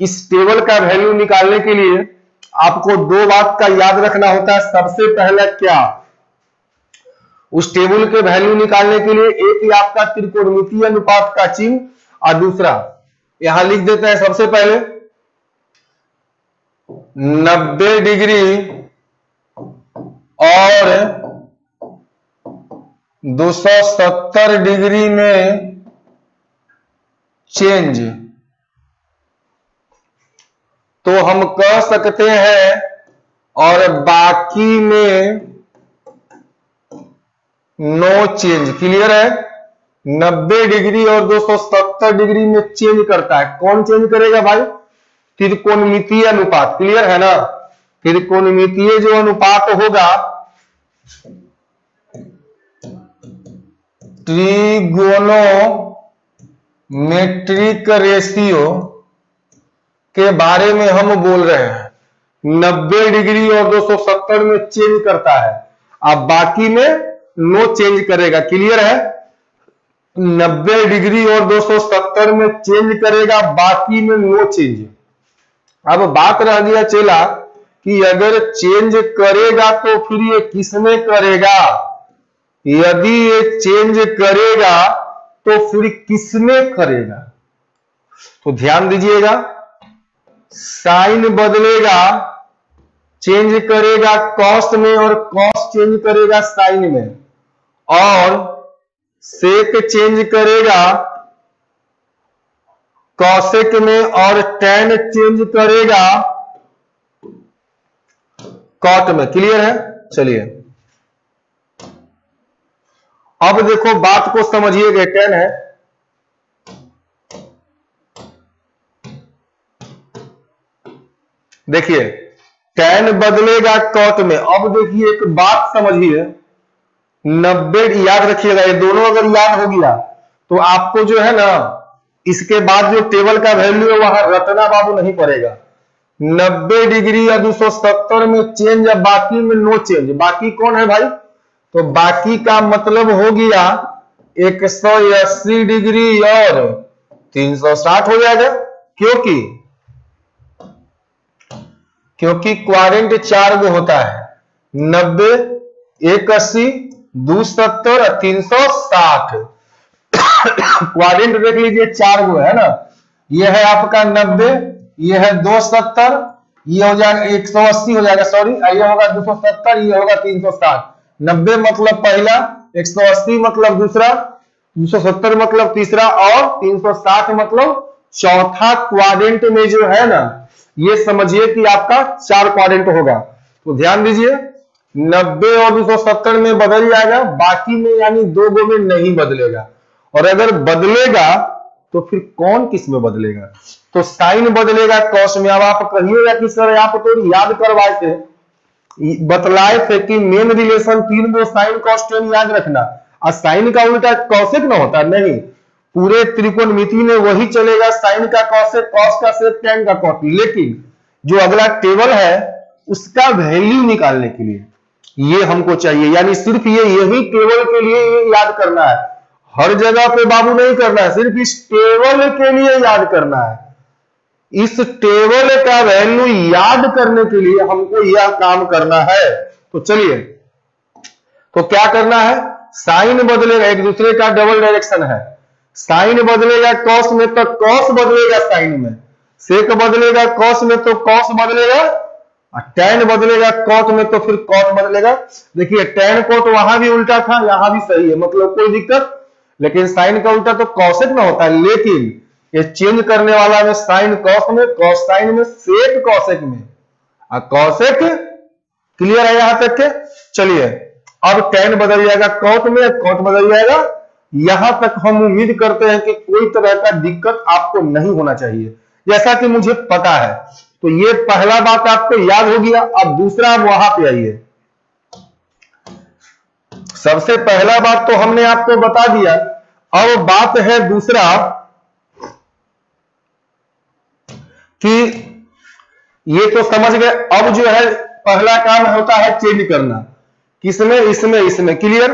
इस टेबल का वैल्यू निकालने के लिए आपको 2 बात का याद रखना होता है। सबसे पहला क्या, उस टेबल के वैल्यू निकालने के लिए एक ही आपका त्रिकोणमितीय अनुपात का चिन्ह और दूसरा यहां लिख देते हैं। सबसे पहले 90 डिग्री और 270 डिग्री में चेंज, तो हम कह सकते हैं, और बाकी में नो चेंज। क्लियर है? 90 डिग्री और 270 डिग्री में चेंज करता है। कौन चेंज करेगा भाई? त्रिकोणमितीय अनुपात। क्लियर है ना? त्रिकोणमितीय जो अनुपात होगा, ट्रिगोनोमेट्रिक रेशियो के बारे में हम बोल रहे हैं। 90 डिग्री और 270 में चेंज करता है, अब बाकी में नो चेंज करेगा। क्लियर है? 90 डिग्री और 270 में चेंज करेगा, बाकी में नो चेंज। अब बात रह गया चला कि अगर चेंज करेगा तो फिर ये किसमें करेगा? यदि ये चेंज करेगा तो फिर किसमें करेगा? तो ध्यान दीजिएगा, साइन बदलेगा, चेंज करेगा कॉस में और कॉस चेंज करेगा साइन में, और सेक चेंज करेगा कॉसेक में, और टैन चेंज करेगा कॉट में। क्लियर है? चलिए अब देखो बात को समझिएगा। टैन है, देखिए टैन बदलेगा कॉट में। अब देखिए एक बात समझिए, 90 याद रखिएगा, ये दोनों अगर याद हो गया तो आपको जो है ना इसके बाद जो टेबल का वैल्यू है वहां रटना बाबू नहीं पड़ेगा। 90 डिग्री या 270 में चेंज, या बाकी में नो चेंज। बाकी कौन है भाई? तो बाकी का मतलब हो गया 180 डिग्री और 360 हो जाएगा, क्योंकि क्वाड्रेंट 4 गो होता है, 90, 180, 270, 360। क्वाड्रेंट देख लीजिए 4 गो है ना, यह है आपका 90, यह है 270, ये हो जाएगा 180 हो जाएगा, सॉरी ये होगा 270, ये होगा 360। 90 मतलब पहला, 180 मतलब दूसरा, 270 मतलब तीसरा और 360 मतलब चौथा क्वाड्रेंट में जो है ना, ये समझिए कि आपका 4 क्वाड्रेंट होगा। तो ध्यान दीजिए 90 और 270 में बदल जाएगा, बाकी में यानी 2 गो में नहीं बदलेगा। और अगर बदलेगा तो फिर कौन किस में बदलेगा? तो साइन बदलेगा कॉस में। अब आप कहिएगा कि सर आप तो याद करवाए थे, बतलाए थे कि मेन रिलेशन 3 गो साइन कॉस टेन याद रखना, और साइन का उल्टा कॉसेक ना होता, नहीं, पूरे त्रिकोणमिति में वही चलेगा, साइन का कॉसेक, कॉस का सेक, टैन का कॉट। लेकिन जो अगला टेबल है उसका वैल्यू निकालने के लिए ये हमको चाहिए, यानी सिर्फ यही टेबल के लिए ये याद करना है, हर जगह पे बाबू नहीं करना है, सिर्फ इस टेबल के लिए याद करना है। इस टेबल का वैल्यू याद करने के लिए हमको यह काम करना है। तो चलिए, तो क्या करना है, साइन बदलेगा, एक दूसरे का डबल डायरेक्शन है, साइन बदलेगा कॉस में तो कॉस बदलेगा साइन में, सेक बदलेगा कॉस में तो कॉस बदलेगा, और टैन बदलेगा कॉट में तो फिर कॉट बदलेगा। देखिए टैन कॉट वहां भी उल्टा था, यहां भी सही है, मतलब कोई दिक्कत, लेकिन साइन का उल्टा तो कॉसेक ना होता है, लेकिन ये चेंज करने वाला में साइन कॉस में, कॉस साइन में, सेक कॉसेक में, और कॉसेक। क्लियर है यहां तक के? चलिए अब टैन बदल जाएगा कॉट में, कॉट बदल जाएगा। यहां तक हम उम्मीद करते हैं कि कोई तरह का दिक्कत आपको नहीं होना चाहिए, जैसा कि मुझे पता है। तो ये पहला बात आपको याद हो गया। अब दूसरा वहां पे आइए, सबसे पहला बात तो हमने आपको बता दिया, अब बात है दूसरा कि ये तो समझ गए। अब जो है पहला काम होता है चेंज करना, किसमें, इसमें, इसमें। क्लियर?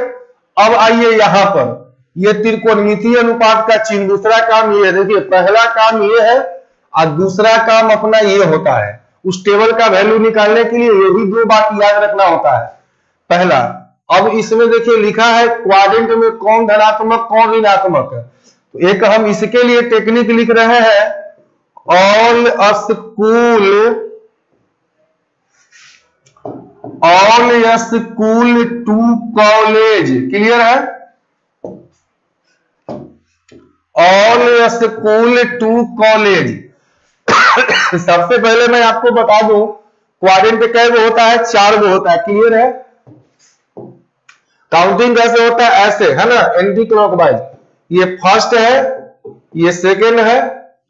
अब आइए यहां पर, ये त्रिकोणमितीय अनुपात का चिन्ह, दूसरा काम ये है। देखिए पहला काम ये है और दूसरा काम अपना ये होता है, उस टेबल का वैल्यू निकालने के लिए यही 2 बात याद रखना होता है। पहला, अब इसमें देखिए लिखा है क्वाड्रेंट में कौन धनात्मक कौन ऋणात्मक है, तो एक हम इसके लिए टेक्निक लिख रहे हैं, all school to college. Clear है? All school to college. सबसे पहले मैं आपको बता दूं क्वाड्रेंट कै वो होता है, 4 वो होता है। क्लियर है? काउंटिंग कैसे होता है, ऐसे है ना, एंटी क्लॉकवाइज। ये फर्स्ट है, ये सेकेंड है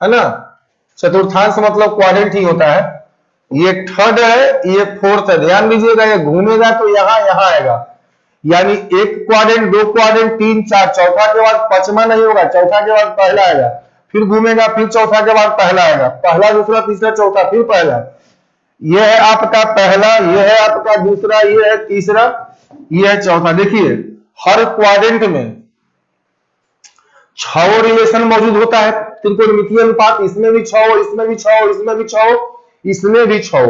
ना, चतुर्थांश मतलब क्वाड्रेंट ही होता है, ये थर्ड है, ये फोर्थ है। ध्यान दीजिएगा, ये घूमेगा तो यहां आएगा, यानी एक क्वाड्रेंट, 2 क्वाड्रेंट, 3, 4, चौथा के बाद पांचवा नहीं होगा, चौथा के बाद पहला आएगा, फिर घूमेगा, फिर चौथा के बाद पहला आएगा, पहला, दूसरा, तीसरा, चौथा, फिर पहला। यह है आपका पहला, यह है आपका दूसरा, यह है तीसरा, यह है चौथा। देखिए हर क्वाड्रेंट में 6 रिलेशन मौजूद होता है, त्रिकोणमितीय अनुपात, इसमें भी 6, इसमें भी 6, इसमें भी 6, इसमें भी 6।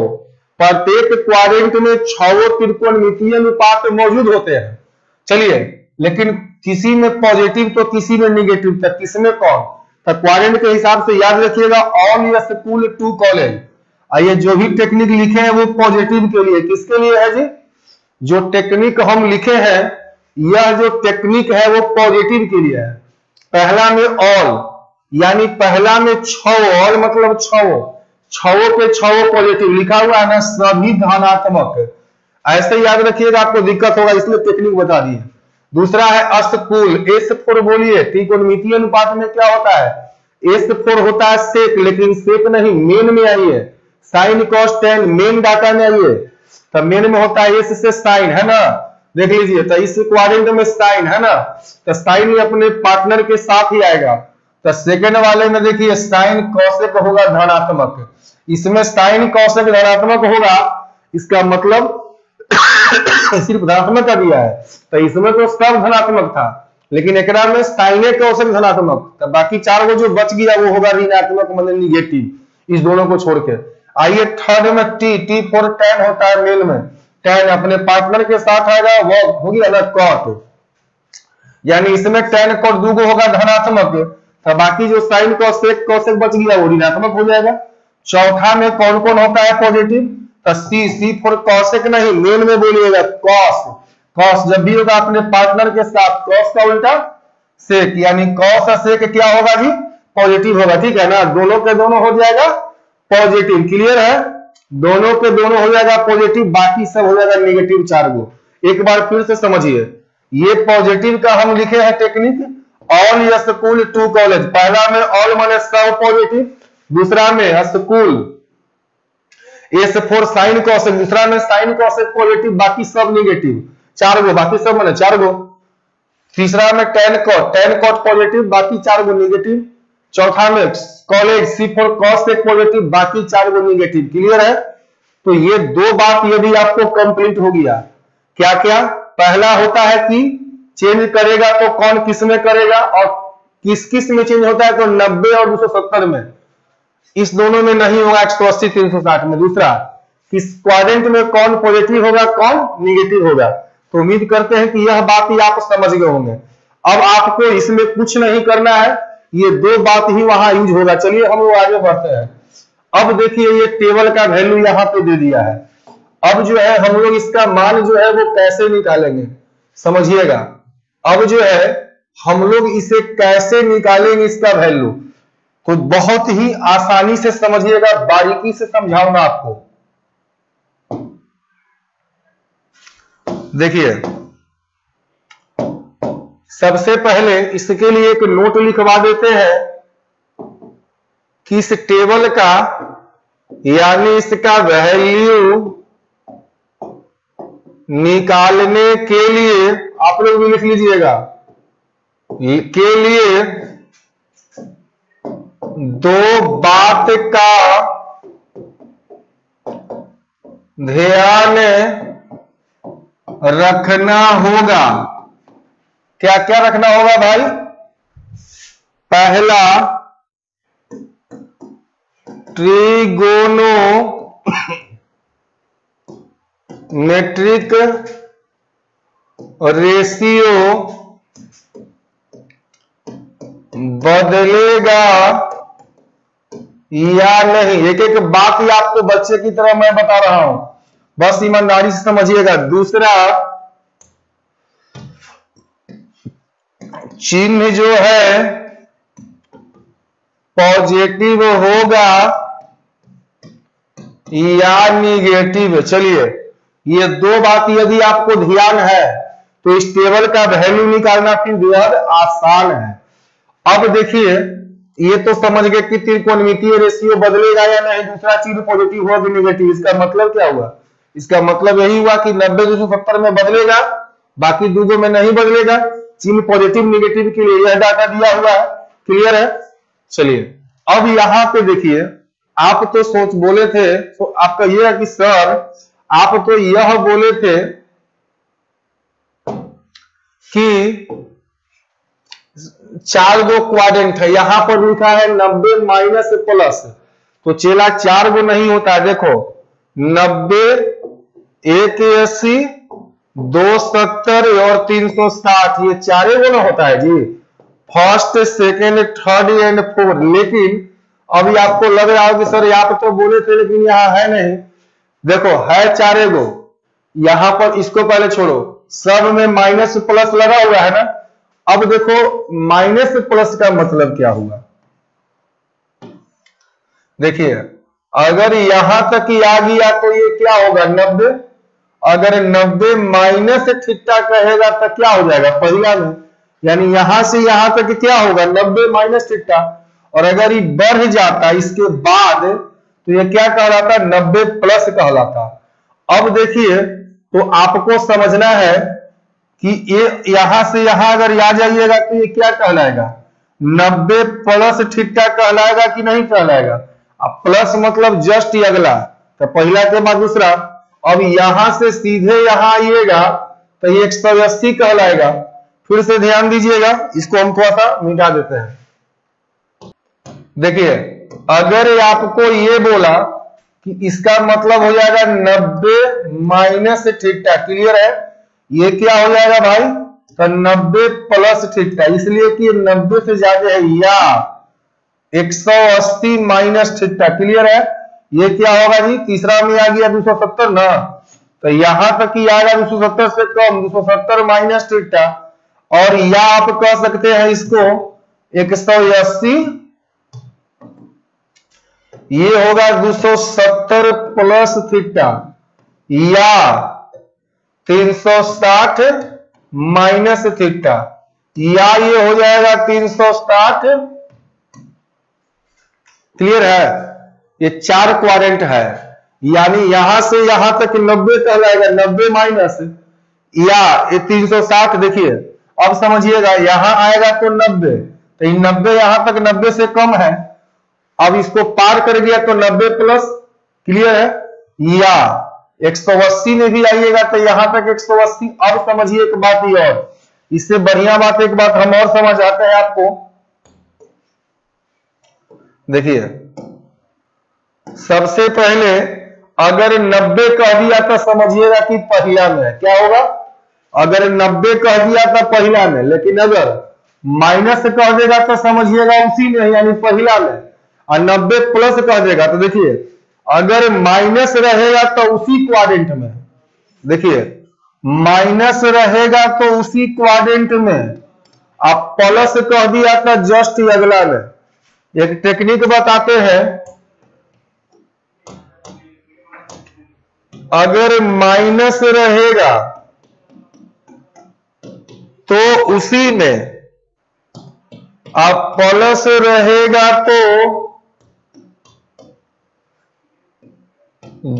प्रत्येक क्वाड्रेंट में 6 त्रिकोणमितीय अनुपात मौजूद होते हैं। चलिए, लेकिन किसी में पॉजिटिव तो किसी में निगेटिव, तक किसमें कौन, तो क्वाड्रेंट के हिसाब से याद रखिएगा, ऑल स्कूल टू कॉलेज। ये जो भी टेक्निक लिखे हैं वो पॉजिटिव के लिए, किसके लिए है जी? जो टेक्निक हम लिखे हैं, यह जो टेक्निक है वो पॉजिटिव के लिए है। पहला में ऑल, यानी पहला में 6, ऑल मतलब 6 पे 6 पॉजिटिव लिखा हुआ है ना, सभी धनात्मक। ऐसे याद रखिएगा, आपको दिक्कत होगा इसलिए टेक्निक बता दी है। दूसरा है स्कूल, S4 बोलिए, त्रिकोणमितीय अनुपात में क्या होता है, S4 होता है सेक, लेकिन सेक नहीं, मेन में आइए, sign cos ten main data में आइए, तो मेन में होता है S से साइन, है ना, देख लीजिए। तो इस क्वाड्रेंट में साइन है ना, तो साइन अपने पार्टनर के साथ ही आएगा। तो सेकंड वाले में देखिए साइन कॉसेक होगा धनात्मक, इसमें साइन कॉसेक धनात्मक होगा, इसका मतलब सिर्फ धनात्मक का दिया है, तो इसमें तो सब धनात्मक था, लेकिन एक में साइने कॉसेक धनात्मक, तो बाकी 4 को जो बच गया वो होगा ऋणात्मक मतलब निगेटिव, इस दोनों को छोड़ के। आइए थर्ड में टी फॉर टैन होता है मेन में, टैन अपने पार्टनर के साथ आएगा, वो हो गया ना कॉट, यानी इसमें टैन कॉट 2 को होगा धनात्मक, तो बाकी जो साइन कॉसेक बच गया वो ऋणात्मक हो जाएगा। चौथा में कौन कौन होता है पॉजिटिव? तो सी फॉर कॉसेक नहीं, मेन में बोलिएगा कॉस। कॉस जब भी होगा अपने पार्टनर के साथ कॉस का उल्टा सेक, यानी कॉस सेक क्या होगा जी? पॉजिटिव होगा, ठीक है ना। दोनों के दोनों हो जाएगा पॉजिटिव, क्लियर है? दोनों के दोनों हो जाएगा पॉजिटिव, बाकी सब हो जाएगा नेगेटिव 4 गो। एक बार फिर से समझिए, ये पॉजिटिव का हम लिखे हैं technique, all school to college. पहला में ऑल माने सब पॉजिटिव, दूसरा में school S for sine cosec, दूसरा में साइन कॉसेक पॉजिटिव, बाकी सब नेगेटिव 4 गो, बाकी सब माने 4 गो। तीसरा में टेन कॉट पॉजिटिव, बाकी 4 गो नेगेटिव। चौथा में college C for cosec positive, बाकी 4 गो नेगेटिव, क्लियर है? तो ये 2 बात यदि आपको कंप्लीट हो गया, क्या क्या? पहला होता है कि चेंज करेगा तो कौन किस में करेगा, और किस किस में चेंज होता है तो 90 और 270 में, इस दोनों में नहीं होगा 180 360 में। दूसरा, किस क्वाड्रेंट में कौन पॉजिटिव होगा कौन नेगेटिव होगा। तो उम्मीद करते हैं कि यह बात ही आप समझ गए होंगे। अब आपको इसमें कुछ नहीं करना है, ये 2 बात ही वहां यूज होगा। चलिए हम लोग आगे बढ़ते हैं। अब देखिए ये टेबल का वैल्यू यहाँ पे दे दिया है। अब जो है हम लोग इसका मान जो है वो कैसे निकालेंगे, समझिएगा। अब जो है हम लोग इसे कैसे निकालेंगे इसका वैल्यू, तो बहुत ही आसानी से समझिएगा, बारीकी से समझाऊंगा आपको। देखिए सबसे पहले इसके लिए एक नोट लिखवा देते हैं कि इस टेबल का यानी इसका वैल्यू निकालने के लिए आप लोग भी लिख लीजिएगा, के लिए 2 बात का ध्यान रखना होगा। क्या क्या रखना होगा भाई? पहला, ट्रिगोनोमेट्रिक रेशियो बदलेगा या नहीं। एक एक बात ही आपको बच्चे की तरह मैं बता रहा हूं, बस ईमानदारी से समझिएगा। दूसरा, चिन्ह जो है पॉजिटिव होगा या निगेटिव। चलिए ये 2 बात यदि आपको ध्यान है तो इस टेबल का वैल्यू निकालना फिर बेहद आसान है। अब देखिए ये तो समझ गए कि त्रिकोणमितीय रेशियो बदलेगा या नहीं, दूसरा चिन्ह पॉजिटिव होगा कि निगेटिव। इसका मतलब क्या हुआ? इसका मतलब यही हुआ कि 90 270 में बदलेगा, बाकी 2 में नहीं बदलेगा। चिन्ह पॉजिटिव निगेटिव के लिए यह डाटा दिया हुआ है, क्लियर है? चलिए अब यहां पे देखिए, आप तो सोच बोले थे, तो आपका यह है कि सर आप तो यह बोले थे कि 4 गो क्वाड्रेंट है, यहां पर लिखा है 90 माइनस प्लस, तो चेला 4 गो नहीं होता है। देखो 90 1 80 2 70 और 360, ये 4 गो ना होता है जी, first second third and fourth. लेकिन अभी आपको लग रहा हो कि सर आप तो बोले थे लेकिन यहाँ है नहीं। देखो है 4 गो, यहां पर इसको पहले छोड़ो, सब में माइनस प्लस लगा हुआ है ना। अब देखो माइनस प्लस का मतलब क्या हुआ, देखिए अगर यहां तक ही आ गया तो ये क्या होगा 90। अगर 90 माइनस थीटा कहेगा तो क्या हो जाएगा पहला में, यानी यहां से यहां तक क्या होगा 90 माइनस थीटा। और अगर ये बढ़ जाता इसके बाद तो ये क्या कहलाता 90 प्लस कहलाता। अब देखिए तो आपको समझना है कि ये यहां से यहां अगर आ जाइएगा तो ये क्या कहलाएगा 90 प्लस थीटा कहलाएगा कि नहीं कहलाएगा। अब प्लस मतलब जस्ट अगला, तो पहला के बाद दूसरा। अब यहां से सीधे यहां आइएगा तो ये 180 कहलाएगा। फिर से ध्यान दीजिएगा, इसको हम थोड़ा सा मिटा देते हैं। देखिए अगर आपको ये बोला कि इसका मतलब हो जाएगा 90 माइनस थीटा, क्लियर है? ये क्या हो जाएगा भाई तो 90 प्लस थीटा, इसलिए कि 90 से ज्यादा है, या 180 माइनस थीटा, क्लियर है? ये क्या होगा जी, तीसरा में आ गया 270 ना, तो यहां तक ही आएगा 270 से कम, 270 माइनस थीटा, और या आप कह सकते हैं इसको 180, ये होगा 270 प्लस थीटा, या 360 माइनस थीटा, या ये हो जाएगा 360। क्लियर है, ये 4 क्वाड्रेंट है, यानी यहां से यहां तक 90 कहलाएगा, 90 माइनस या ये 360। देखिए अब समझिएगा, यहां आएगा तो 90, तो ये 90 यहां तक 90 से कम है, अब इसको पार कर गया तो 90 प्लस। क्लियर है, या 180 में भी आइएगा तो यहां तक 180। अब समझिए एक बात, ये और इससे बढ़िया बात, एक बात हम और समझ आते हैं आपको। देखिए सबसे पहले अगर 90 कह दिया तो समझिएगा कि पहला में क्या होगा, अगर 90 कह दिया तो पहला में, लेकिन अगर माइनस कह देगा तो समझिएगा उसी में, यानी पहला में, और 90 प्लस कह देगा तो देखिए अगर माइनस रहेगा तो उसी क्वाड्रेंट में, देखिए माइनस रहेगा तो उसी क्वाड्रेंट में, आप प्लस कह दिया तो जस्ट अगला में। एक टेक्निक बताते हैं, अगर माइनस रहेगा तो उसी में, आप प्लस रहेगा तो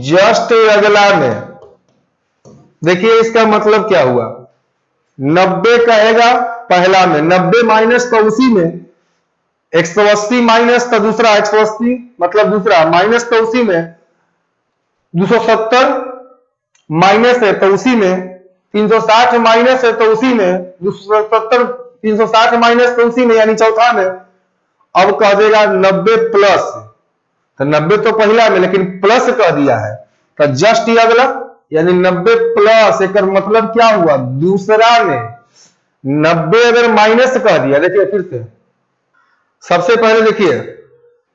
जस्ट अगला में। देखिए इसका मतलब क्या हुआ, 90 कहेगा पहला में, 90 माइनस तो उसी में, 180 माइनस तो दूसरा, 180 मतलब दूसरा, माइनस तो उसी में, 270 माइनस है तो उसी में, 360 माइनस है तो उसी में, 270 360 माइनस तो उसी में, यानी चौथा में। अब कह देगा 90 प्लस, तो 90 तो पहला में लेकिन प्लस कह दिया है तो जस्ट ही अगला, यानी 90 प्लस। एक मतलब क्या हुआ, दूसरा में 90 अगर माइनस कह दिया, देखिए फिर से सबसे पहले देखिए,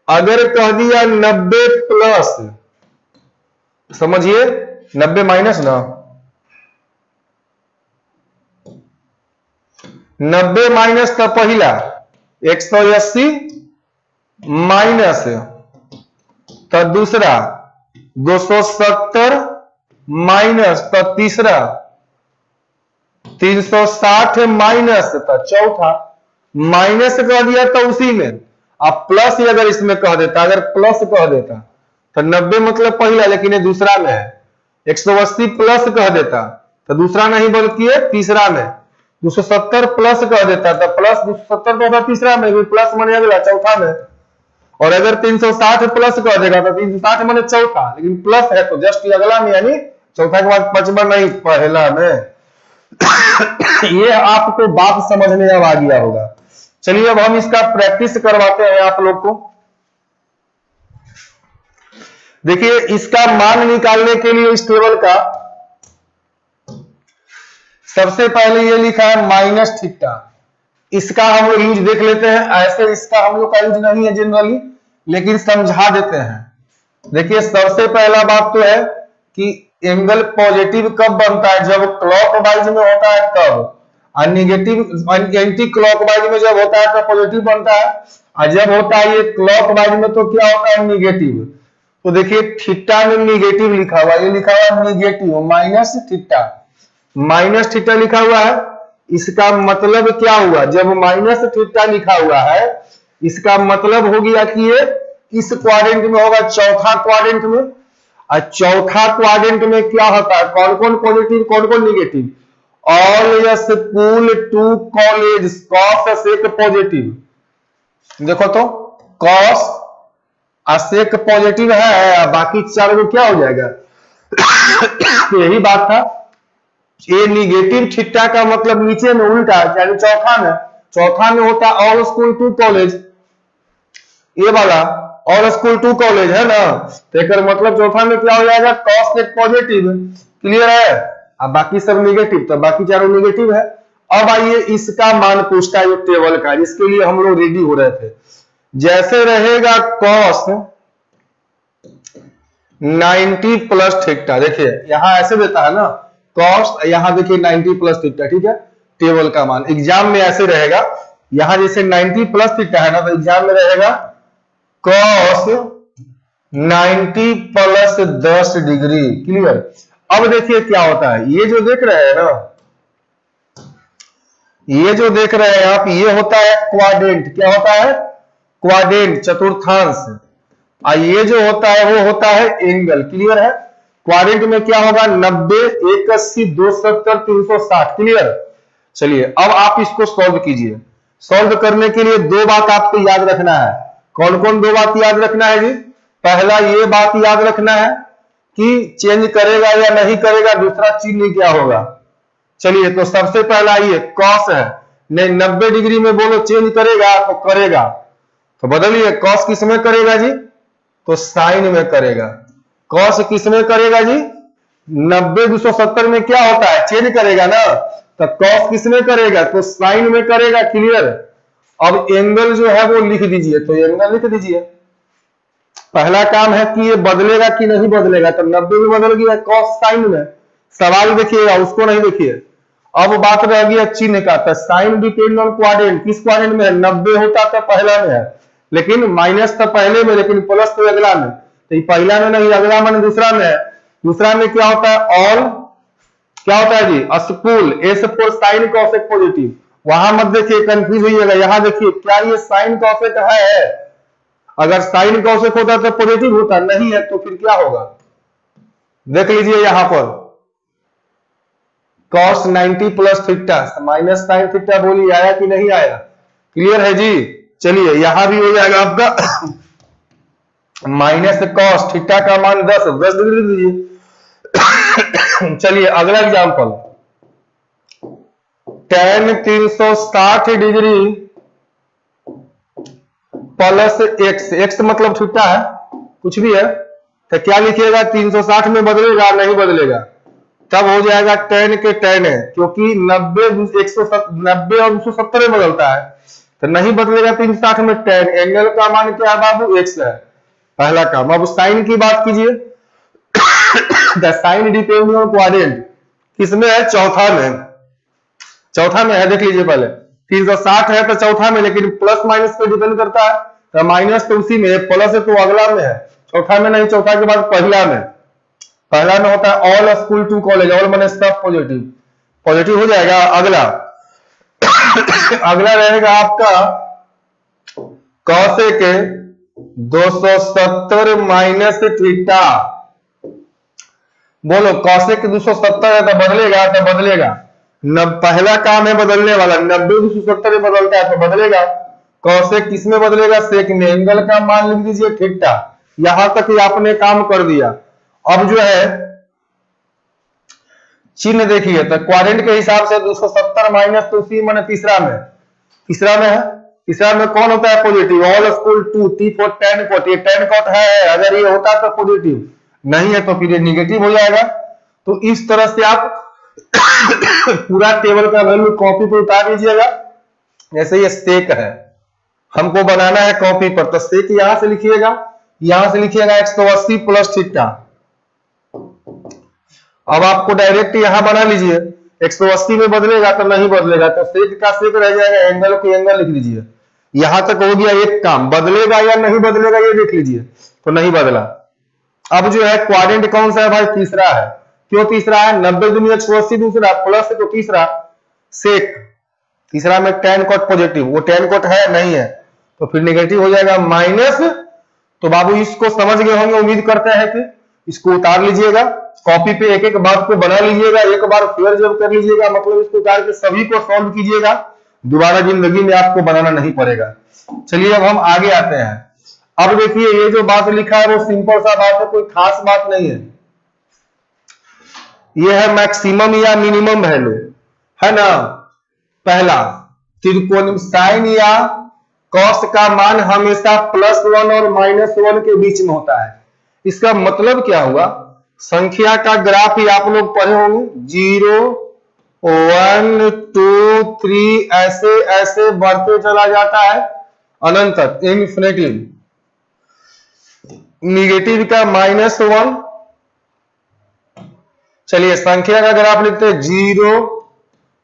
अगर कह दिया 90 प्लस, समझिए 90 माइनस ना, 90 माइनस तो पहला, 180 माइनस तो दूसरा, 270 माइनस तो तीसरा, 360 माइनस तो चौथा। माइनस कह दिया तो उसी में, आप प्लस ही अगर इसमें कह देता, अगर प्लस कह देता तो 90 मतलब पहला लेकिन ये दूसरा में है, 180 प्लस कह देता तो दूसरा नहीं बल्कि ये तीसरा में, 270 प्लस कह देता तो प्लस 270 तो होता तीसरा में, भी प्लस माने अगला चौथा में, और अगर 360 प्लस कह देगा तो 360 माने चौथा, लेकिन प्लस है तो जस्ट अगला में, यानी चौथा के बाद पांचवा नहीं, पहला में। ये आपको बात समझ में अब आ गया होगा। चलिए अब हम इसका प्रैक्टिस करवाते हैं आप लोग को। देखिए इसका मान निकालने के लिए इस टेबल का सबसे पहले ये लिखा है माइनस थीटा, इसका हम लोग यूज देख लेते हैं। ऐसे इसका हम लोग का यूज नहीं है जनरली, लेकिन समझा देते हैं। देखिए सबसे पहला बात तो है कि एंगल पॉजिटिव कब बनता है, जब क्लॉकवाइज में होता है तब, और निगेटिव एंटी क्लॉकवाइज में जब होता है तो पॉजिटिव बनता है, और जब होता है ये क्लॉकवाइज में तो क्या होता है, निगेटिव। तो देखिए थीटा में निगेटिव लिखा हुआ, ये लिखा हुआ है negative, minus theta, minus theta लिखा हुआ है। इसका मतलब क्या हुआ, जब माइनस थीटा लिखा हुआ है इसका मतलब हो गया कि ये इस क्वाड्रेंट में होगा, चौथा क्वाड्रेंट में। और चौथा क्वाड्रेंट में क्या होता है, कौन कौन पॉजिटिव कौन कौन negative, all school to college cos sec positive. देखो तो कॉस असेक पॉजिटिव है, बाकी चार को क्या हो जाएगा। यही बात था, ये निगेटिव थीटा का मतलब नीचे में उल्टा, यानी चौथा में होता ऑल स्कूल टू कॉलेज, ये वाला ऑल स्कूल टू कॉलेज है ना, तो एक मतलब चौथा में क्या हो जाएगा, कॉस सेक पॉजिटिव। क्लियर है, अब बाकी सब निगेटिव, तो बाकी चारों निगेटिव है। अब आइए इसका मान पूछता है टेबल का, जिसके लिए हम लोग रेडी हो रहे थे। जैसे रहेगा कॉस 90 प्लस थीटा। देखिए यहां ऐसे देता है ना कॉस, यहां देखिए 90 प्लस थीटा, ठीक है, टेबल का मान एग्जाम में ऐसे रहेगा। यहां जैसे 90 प्लस थीटा है ना, तो एग्जाम में रहेगा कॉस 90 प्लस 10 डिग्री। क्लियर। अब देखिए क्या होता है, ये जो देख रहे हैं ना, ये जो देख रहे हैं आप, ये होता है क्वाड्रेंट। क्या होता है? क्वाड्रेंट, चतुर्थांश। और ये जो होता है वो होता है एंगल। क्लियर है। क्वाड्रेंट में क्या होगा? 90, 180, 270, 360। क्लियर। चलिए अब आप इसको सॉल्व कीजिए। सॉल्व करने के लिए दो बात आपको याद रखना है। कौन कौन दो बात याद रखना है जी? पहला ये बात याद रखना है कि चेंज करेगा या नहीं करेगा, दूसरा चिन्ह क्या होगा। चलिए तो सबसे पहला ये कॉस है, नहीं 90 डिग्री में बोलो चेंज करेगा तो करेगा, तो बदलिए कॉस किस में करेगा जी? तो साइन में करेगा। कॉस किस में करेगा जी? 90 270 में क्या होता है? चेंज करेगा ना, तो कॉस किस में करेगा? तो साइन में करेगा। क्लियर। अब एंगल जो है वो लिख दीजिए, तो एंगल लिख दीजिए। पहला काम है कि ये बदलेगा कि नहीं बदलेगा, तो 90 में बदल गया कॉस साइन में। सवाल देखिएगा, उसको नहीं देखिए। अब बात रह गया चिन्ह का, तो साइन डिपेंड ऑन क्वाड्रेंट। किस क्वाड्रेंट में है? 90 होता तो पहला में है, लेकिन माइनस तो पहले में, लेकिन प्लस तो अगला में। तो ये पहला में नहीं, अगला में दूसरा में है। दूसरा में क्या होता है? ऑल क्या होता है जी? अस्कुल, S for sine cosec positive. वहां मत देखिए, कंफ्यूज होइएगा। यहां देखिए क्या ये साइन कॉसेक है? अगर साइन कॉसेक होता तो पॉजिटिव होता, नहीं है तो फिर क्या होगा? देख लीजिए यहां पर cos 90 plus theta minus sine theta, बोलिए आया कि नहीं आया? क्लियर है जी। चलिए यहां भी हो जाएगा आपका माइनस कॉस थीटा का मान 10 डिग्री लिख दीजिए। चलिए अगला example, tan 360 degree plus x. X मतलब थीटा है, कुछ भी है, तो क्या लिखिएगा? 360 में बदलेगा नहीं बदलेगा, तब हो जाएगा tan के tan है, क्योंकि 90 और 270 में बदलता है, तो नहीं बदलेगा 360 में। tan एंगल का मान क्या है बाबू? x है, पहला काम। अब साइन की बात कीजिए। The sign depend on quadrant किसमें है? चौथा में। चौथा में है, देख लीजिए पहले 360 है तो चौथा में, लेकिन प्लस माइनस पे डिपेंड करता है, तो माइनस तो उसी में है, प्लस है तो अगला में है, चौथा में नहीं। चौथा के बाद पहला में। पहला में होता है all school to college, all माने सब पॉजिटिव, पॉजिटिव हो जाएगा। अगला अगला रहेगा आपका कॉसेक 270 माइनस थीटा। बोलो कॉसेक 270 है तो बदलेगा, तो बदलेगा। पहला काम है बदलने वाला, 90 270 में बदलता है तो बदलेगा। कॉसेक किस में बदलेगा? सेक में। एंगल का मान लिख दीजिए थीटा। यहां तक ही आपने काम कर दिया। अब जो है चिन्ह देखिए, तो क्वाड्रेंट के हिसाब से 270 माइनस, तो उसी माने तीसरा में। तीसरा में है, तीसरा में कौन होता है? Positive. All school to, T for tan cot. ये tan कॉट है, अगर ये होता तो पॉजिटिव, नहीं है तो फिर ये निगेटिव हो जाएगा। तो इस तरह से आप पूरा टेबल का वैल्यू कॉपी पर उतार लीजिएगा। जैसे ये सेक है, हमको बनाना है कॉपी पर, तो सेक यहां से लिखिएगा, यहां से लिखिएगा 180 प्लस थीटा। अब आपको डायरेक्ट यहां बना लीजिए, 180 में बदलेगा तो नहीं बदलेगा, तो सेक का सेक रह जाएगा, एंगल को एंगल लिख लीजिए। यहां तक हो गया एक काम। बदलेगा या नहीं बदलेगा ये देख लीजिए, तो नहीं बदला। अब जो है क्वाड्रेंट कौन सा है भाई? तीसरा है। क्यों तीसरा है? 90 दुनिया 180 दूसरा, प्लस तो तीसरा सेक। तीसरा में tan कॉट पॉजिटिव, वो tan कॉट है नहीं है, तो फिर नेगेटिव हो जाएगा माइनस। तो बाबू इसको समझ गए होंगे, उम्मीद करते हैं कि इसको उतार लीजिएगा कॉपी पे, एक एक बात को बना लीजिएगा, एक बार फेयर जब कर लीजिएगा, मतलब इसको उतार के सभी को सॉल्व कीजिएगा, दोबारा जिंदगी में आपको बनाना नहीं पड़ेगा। चलिए अब हम आगे आते हैं। अब देखिए ये जो बात लिखा है वो सिंपल सा बात है, कोई खास बात नहीं है। ये है मैक्सिमम या मिनिमम वैल्यू, है ना। पहला त्रिकोण साइन या कॉस का मान हमेशा +1 और -1 के बीच में होता है। इसका मतलब क्या हुआ? संख्या का ग्राफ ही आप लोग पढ़े होंगे, 0 1 2 3 ऐसे ऐसे बढ़ते चला जाता है अनंत तक, इन्फिनिटी। निगेटिव का -1। चलिए संख्या का अगर आप लिखते हैं 0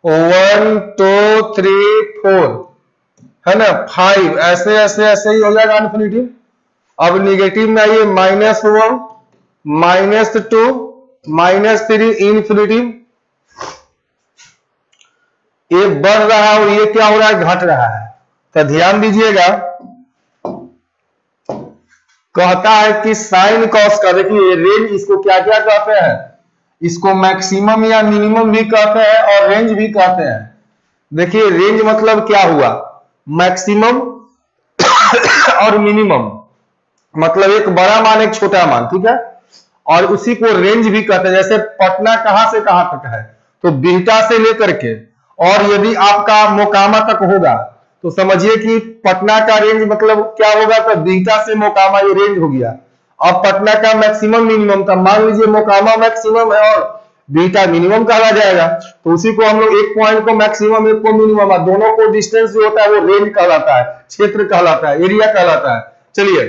1 2 3 4 है ना, 5, ऐसे ऐसे ऐसे ही हो जाएगा इन्फिनिटी। अब निगेटिव में आइए -1 -2 -3 इन्फिनिटी। ये बढ़ रहा है और ये क्या हो रहा है, घट रहा है। तो ध्यान दीजिएगा, कहता है कि साइन कॉस का, देखिए रेंज इसको क्या क्या कहते हैं, इसको मैक्सिमम या मिनिमम भी कहते हैं और रेंज भी कहते हैं। देखिए रेंज मतलब क्या हुआ, मैक्सिमम और मिनिमम, मतलब एक बड़ा मान एक छोटा मान, ठीक है। और उसी को रेंज भी कहते हैं। जैसे पटना कहां से कहां तक है, तो बिहटा से लेकर के, और यदि आपका मोकामा तक होगा तो समझिए कि पटना का रेंज मतलब क्या होगा, तो बिहटा से मोकामा ये रेंज हो गया। अब पटना का मैक्सिमम मिनिमम था, मान लीजिए मोकामा मैक्सिमम है और बिहटा मिनिमम कहा जाएगा, तो उसी को हम लोग एक पॉइंट को मैक्सिमम एक को मिनिमम, दोनों को डिस्टेंस जो होता है वो रेंज कहलाता है, क्षेत्र कहलाता है, एरिया कहलाता है। चलिए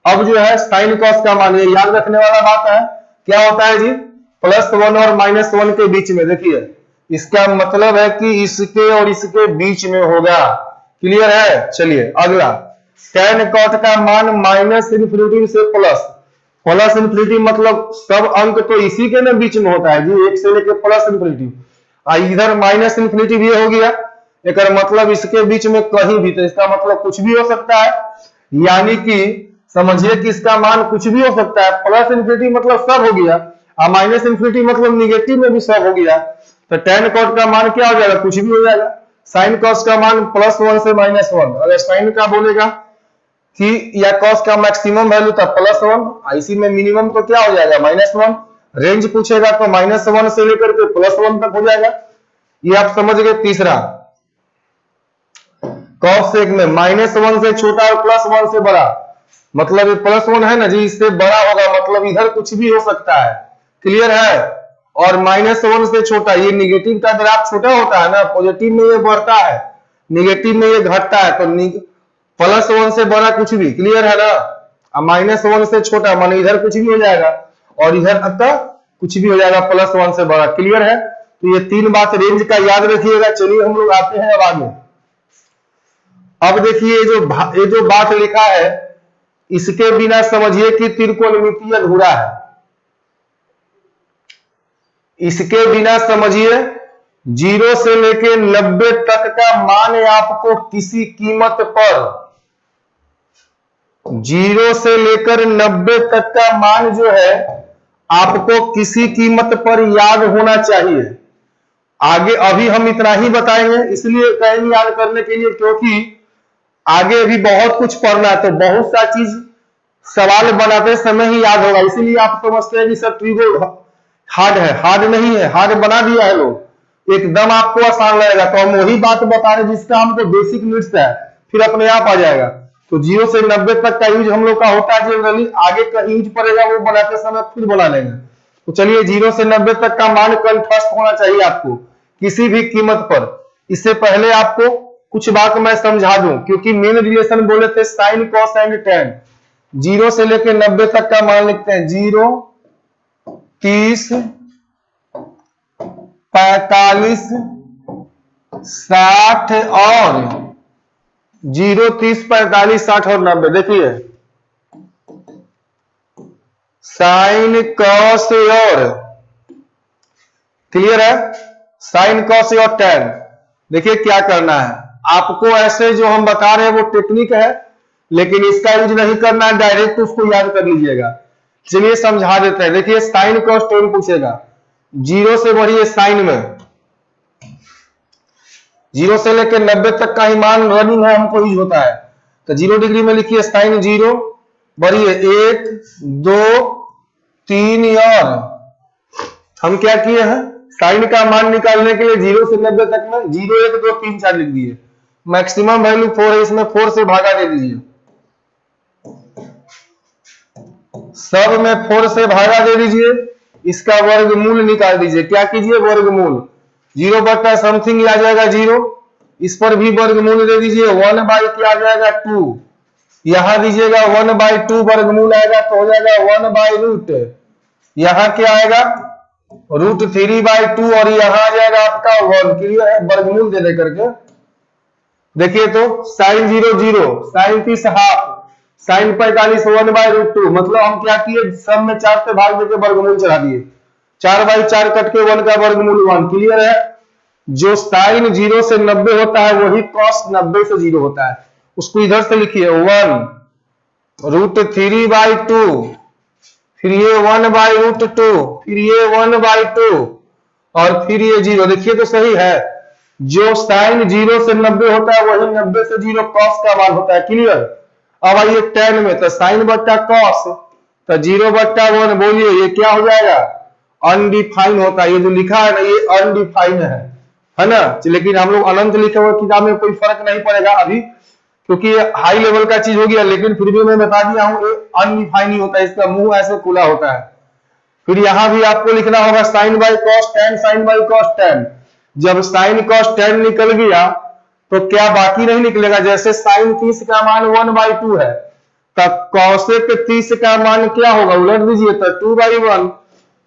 अब जो है साइन कॉस का मान, ये याद रखने वाला बात है, क्या होता है जी, +1 और -1 के बीच में। देखिए इसका मतलब है कि इसके और इसके बीच में होगा, क्लियर है। चलिए अगला, tan कॉट का मान -∞ से +∞, मतलब सब अंक तो इसी के ना बीच में होता है जी, 1 से लेके +∞। इधर -∞ भी हो गया, एक मतलब इसके बीच में कहीं भी, तो इसका मतलब कुछ भी हो सकता है। यानी कि समझिए कि इसका मान कुछ भी हो सकता है, +∞ मतलब सब हो गया, और -∞ मतलब निगेटिव में भी सब हो गया। तो tan कॉट का मान क्या हो जाएगा, कुछ भी हो जाएगा। साइन कॉस का मान +1 से -1, अगर साइन का बोलेगा कि या कॉस का मैक्सिमम वैल्यू था +1, इसी में मिनिमम तो क्या हो जाएगा -1, रेंज पूछेगा तो -1 से लेकर के +1 तक हो जाएगा। ये आप समझ गए। तीसरा, कॉस सेक में -1 से छोटा और +1 से बड़ा, मतलब ये +1 है ना जी, इससे बड़ा होगा, मतलब इधर कुछ भी हो सकता है, क्लियर है। और -1 से छोटा, ये निगेटिव का ग्राफ छोटा होता है ना, पॉजिटिव में ये बढ़ता है, निगेटिव में ये घटता है, तो +1 से बड़ा कुछ भी, क्लियर है ना। अब -1 से छोटा माने इधर कुछ भी हो जाएगा और इधर अतः कुछ भी हो जाएगा, +1 से बड़ा, क्लियर है। तो ये 3 बात रेंज का याद रखिएगा। चलिए हम लोग आते हैं अब आगे। अब देखिए ये जो बात लिखा है, इसके बिना समझिए कि त्रिकोणमिति अधूरा है। इसके बिना समझिए 0 से लेके 90 तक का मान आपको किसी कीमत पर, 0 से लेकर 90 तक का मान जो है आपको किसी कीमत पर याद होना चाहिए। आगे अभी हम इतना ही बताएंगे, इसलिए कहेंगे याद करने के लिए, क्योंकि आगे अभी बहुत कुछ पढ़ना है, तो बहुत सा चीज सवाल बनाते समय ही याद होगा। इसीलिए आप समझते हैं कि सर ट्रिगो हार्ड है, हार्ड नहीं है, हार्ड बना दिया है लोग, एकदम आपको आसान लगेगा। तो हम वही बात बता रहे जिसका हमको बेसिक नीड्स है, फिर अपने आप आ जाएगा। तो 0 से 90 तक का यूज हम लोग का होता है जनरली, आगे का यूज पड़ेगा वो बनाते समय खुद बना लेंगे। तो चलिए 0 से 90 तक का मान कंठस्थ होना चाहिए आपको किसी भी कीमत पर। इससे पहले आपको कुछ बात मैं समझा दूं, क्योंकि मेन रिलेशन बोले थे साइन कॉस एंड टैन। 0 से लेकर 90 तक का मान लिखते हैं, 0 30 45 60 और 0 30 45 60 और 90। देखिए साइन कॉस और, क्लियर है, साइन कॉस और टैन। देखिए क्या करना है आपको, ऐसे जो हम बता रहे हैं वो टेक्निक है, लेकिन इसका यूज नहीं करना है, डायरेक्ट उसको याद कर लीजिएगा। चलिए समझा देते हैं। देखिए साइन कॉस टैन पूछेगा, 0 से बढ़िए साइन में, 0 से लेकर 90 तक का ही मान रनिंग है, हमको यूज होता है। तो 0 डिग्री में लिखिए साइन 0, बढ़िए 1 2 3, और हम क्या किए हैं, साइन का मान निकालने के लिए 0 से 90 तक में 0 1 2 3 4 लिख दिए। मैक्सिमम वैल्यू 4 है, इसमें 4 से भागा दे दीजिए, सब में 4 से भागा दे दीजिए, इसका वर्गमूल निकाल दीजिए। क्या कीजिए, वर्गमूल, 0 बटा समथिंग आ जाएगा 0, इस पर भी वर्गमूल दे दीजिए, 1 बाई क्या आ जाएगा 2, यहां दीजिएगा 1/2 वर्गमूल आएगा तो हो जाएगा 1/√। यहां क्या आएगा √3/2 और यहां आ जाएगा आपका 1। क्लियर है, वर्गमूल दे दे करके देखिए तो sin 0 0, sin 30 हाफ, sin 45 1/√2। मतलब हम क्या किए, सब में 4 से भाग देके वर्गमूल चढ़ा दिए, 4/4 कट के 1 का वर्गमूल 1। क्लियर है, जो sin 0 से 90 होता है वही cos 90 से 0 होता है। उसको इधर से लिखिए 1√3/2, फिर ये 1/√2, फिर ये 1/2 और फिर ये 0। देखिए तो सही है, जो sin 0 से 90 होता है वही 90 से 0 cos का मान होता है। क्लियर। अब आइए tan में, तो sin बट्टा cos, तो 0/1। बोलिए ये क्या हो जाएगा, अनडिफाइन होता है। ये जो लिखा है ना ये अनडिफाइन है ना। लेकिन हम लोग अनंत लिखे हुए किताब में कोई फर्क नहीं पड़ेगा अभी, क्योंकि हाई लेवल का चीज हो गया। लेकिन फिर भी मैं बता दिया हूं ये अनडिफाइन ही होता है, इसका मुंह ऐसे खुला होता है। फिर यहां भी आपको लिखना होगा sin by cos tan, sin by cos tan। जब sin cos tan निकल गया तो क्या बाकी नहीं निकलेगा, जैसे sin 30 का मान 1/2 है, तब cosec 30 का मान क्या होगा, उलट दीजिए तो 2/1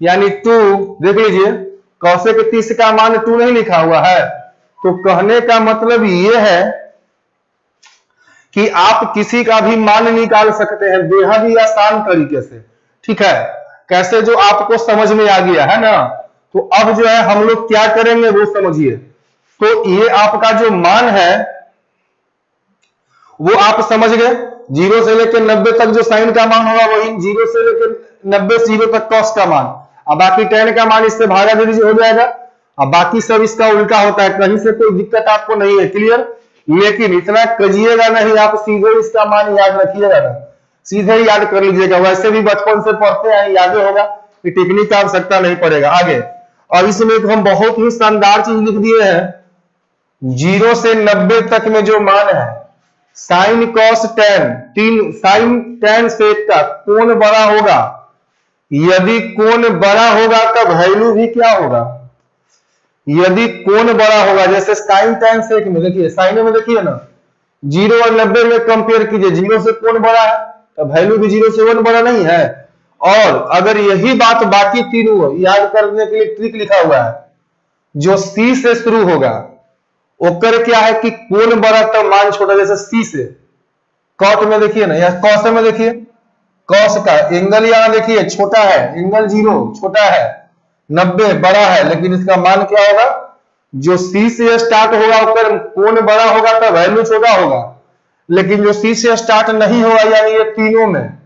यानी 2। देख लीजिए cosec 30 का मान 2 नहीं लिखा हुआ है। तो कहने का मतलब ये है कि आप किसी का भी मान निकाल सकते हैं बेहद ही आसान तरीके से। ठीक है, कैसे, जो आपको समझ में आ गया है ना। तो अब जो है हम लोग क्या करेंगे वो समझिए। तो ये आपका जो मान है वो आप समझ गए, 0 से लेकर 90 तक जो साइन का मान होगा वही 0 से लेकर 90 से 0 तक कॉस का मान। अब बाकी tan का मान इससे भागा दे दीजिए, हो जाएगा। अब बाकी सब इसका उल्टा होता है, कहीं से कोई दिक्कत आपको नहीं है। क्लियर। लेकिन इतना करिएगा नहीं, आप सीधे इसका मान याद रखिएगा ना, सीधे याद कर लीजिएगा। वैसे भी बचपन से पढ़ते हैं, याद होगा, टेक्निक का आवश्यकता नहीं पड़ेगा। आगे और इसमें हम बहुत ही शानदार चीज लिख दिए हैं, 0 से 90 तक में जो मान है sine cos tan, sign tan से का कोण बड़ा होगा। यदि कोण बड़ा होगा तब वैल्यू भी क्या होगा, यदि कोण बड़ा होगा, जैसे साइन टैन सेक में देखिए, साइन में देखिए ना 0 और 90 में कंपेयर कीजिए, 0 से कोण बड़ा है तो वैल्यू भी 0 से 1 बड़ा नहीं है। और अगर यही बात बाकी तीनों याद करने के लिए ट्रिक लिखा हुआ है, जो सी से शुरू होगा ओकर क्या है कि कोण बड़ा तब मान छोटा, जैसे सी से कॉट में देखिए ना, या कॉस में देखिए, कॉस का एंगल यहां देखिए छोटा है, एंगल 0 छोटा है, 90 बड़ा है, लेकिन इसका मान क्या होगा, जो सी से स्टार्ट होगा ओकर कोण बड़ा होगा तो वैल्यू छोटा होगा। लेकिन जो सी से स्टार्ट नहीं होगा, यानी ये तीनों में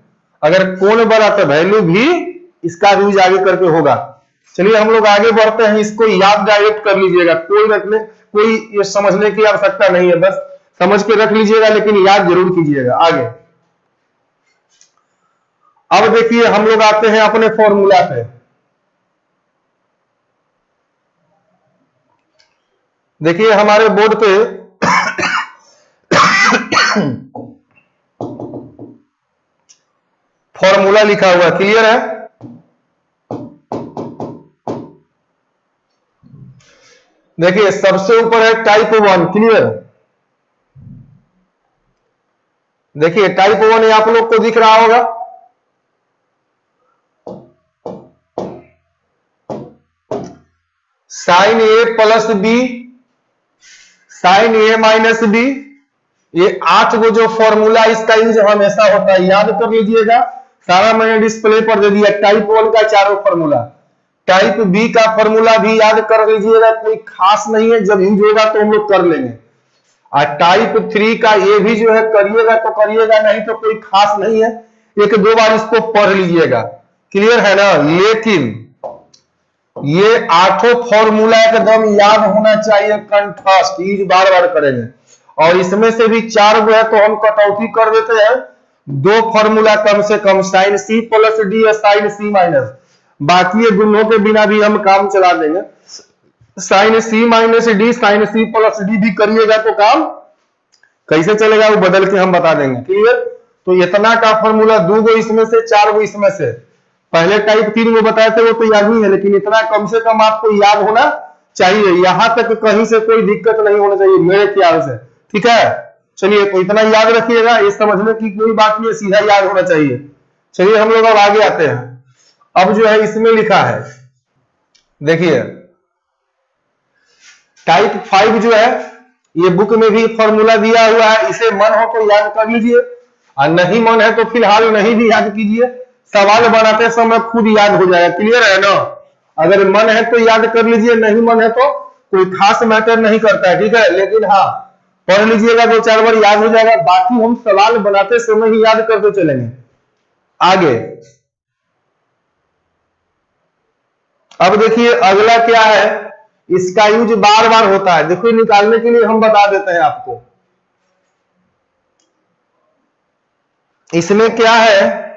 अगर कोण बड़ा तो वैल्यू भी इसका यूज आगे करके होगा। चलिए हम लोग आगे बढ़ते हैं, इसको याद डायरेक्ट कर लीजिएगा, कोई ये समझने की आवश्यकता नहीं है, बस समझ के रख लीजिएगा, लेकिन याद जरूर कीजिएगा। आगे अब देखिए हम लोग आते हैं अपने फॉर्मूला पे। देखिए हमारे बोर्ड पे फॉर्मूला लिखा हुआ, क्लियर है। देखिए सबसे ऊपर है टाइप 1, क्लियर। देखिए टाइप 1 आप लोग को दिख रहा होगा, साइन ए प्लस बी, साइन ए माइनस बी, ये 8 गो जो फॉर्मूला इसका यूज हमेशा होता है, याद कर लीजिएगा। सारा मैंने डिस्प्ले पर दे दिया, टाइप 1 का चारों फॉर्मूला, टाइप बी का फॉर्मूला भी याद कर लीजिएगा, कोई खास नहीं है, जब यूज होगा तो हम लोग कर लेंगे। और टाइप 3 का ये भी जो है करिएगा तो करिएगा, नहीं तो कोई खास नहीं है, 1-2 बार इसको पढ़ लीजिएगा, क्लियर है ना। लेकिन ये 8 फॉर्मूला एकदम याद होना चाहिए, कंठस्थ, यूज बार बार करेंगे। और इसमें से भी 4 गो है तो हम कटौती कर देते हैं, 2 फॉर्मूला कम से कम, साइन सी प्लस डी या साइन सी माइनस, बाकी ये दोनों के बिना भी हम काम चला देंगे। Sine C minus D, sine C plus D भी करिएगा तो काम कैसे चलेगा वो बदल के हम बता देंगे, क्लियर। तो इतना का फॉर्मूला 2 गो इसमें से, 4 गो इसमें से, पहले टाइप 3 गो बताए थे वो तो याद ही है, लेकिन इतना कम से कम आपको याद होना चाहिए, यहां तक कहीं से कोई दिक्कत नहीं होना चाहिए मेरे ख्याल से, ठीक है। चलिए, तो इतना याद रखिएगा, ये समझने की कोई बात नहीं है, सीधा याद होना चाहिए। चलिए हम लोग अब आगे आते हैं। अब जो है इसमें लिखा है, देखिए टाइप 5 जो है, ये बुक में भी फॉर्मूला दिया हुआ है, इसे मन हो तो याद कर लीजिए और नहीं मन है तो फिलहाल नहीं भी याद कीजिए, सवाल बनाते समय खुद याद हो जाएगा। क्लियर है ना? अगर मन है तो याद कर लीजिए, नहीं मन है तो कोई खास मैटर नहीं करता है, ठीक है। लेकिन हाँ, पढ़ लीजिएगा, 2-4 बार याद हो जाएगा, बाकी हम सवाल बनाते समय ही याद करते चलेंगे। आगे अब देखिए अगला क्या है, इसका यूज बार बार होता है। देखो निकालने के लिए हम बता देते हैं आपको। इसमें क्या है,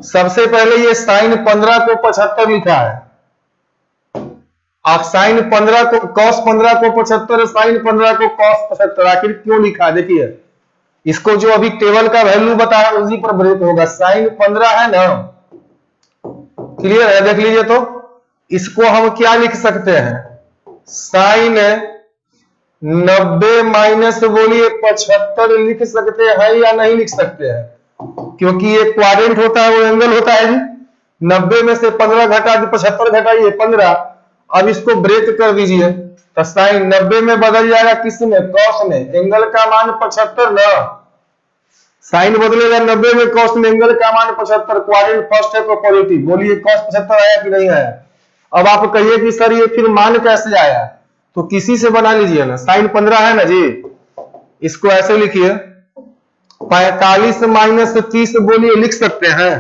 सबसे पहले ये साइन 15 को 75 लिखा है। आप साइन 15 को कॉस 15 को 75, साइन 15 को कॉस 75, आखिर क्यों लिखा? देखिए इसको जो अभी टेबल का वैल्यू बताया उसी पर ब्रेक होगा। साइन 15 है ना, क्लियर है? देख लीजिए, तो इसको हम क्या लिख सकते हैं, साइन 90 माइनस बोलिए 75 लिख सकते हैं या नहीं लिख सकते हैं? क्योंकि ये क्वाड्रेंट होता है, वो एंगल होता है जी। 90 में से 15 घटा दी, 75 घटाइए 15। अब इसको ब्रेक कर दीजिए तो साइन 90 में बदल जाएगा, किस में? कॉस में। एंगल का मान 75 ना, साइन बदलेगा 90 में, कॉस में, एंगल का मान 75। क्वाड्रेंट फर्स्ट है तो पॉजिटिव। बोलिए कॉस 75 आया कि नहीं आया? अब आप कहिए कि सर ये फिर मान कैसे आया, तो किसी से बना लीजिए ना। साइन 15 है ना जी, इसको ऐसे लिखिए 45 माइनस 30 बोलिए लिख सकते हैं।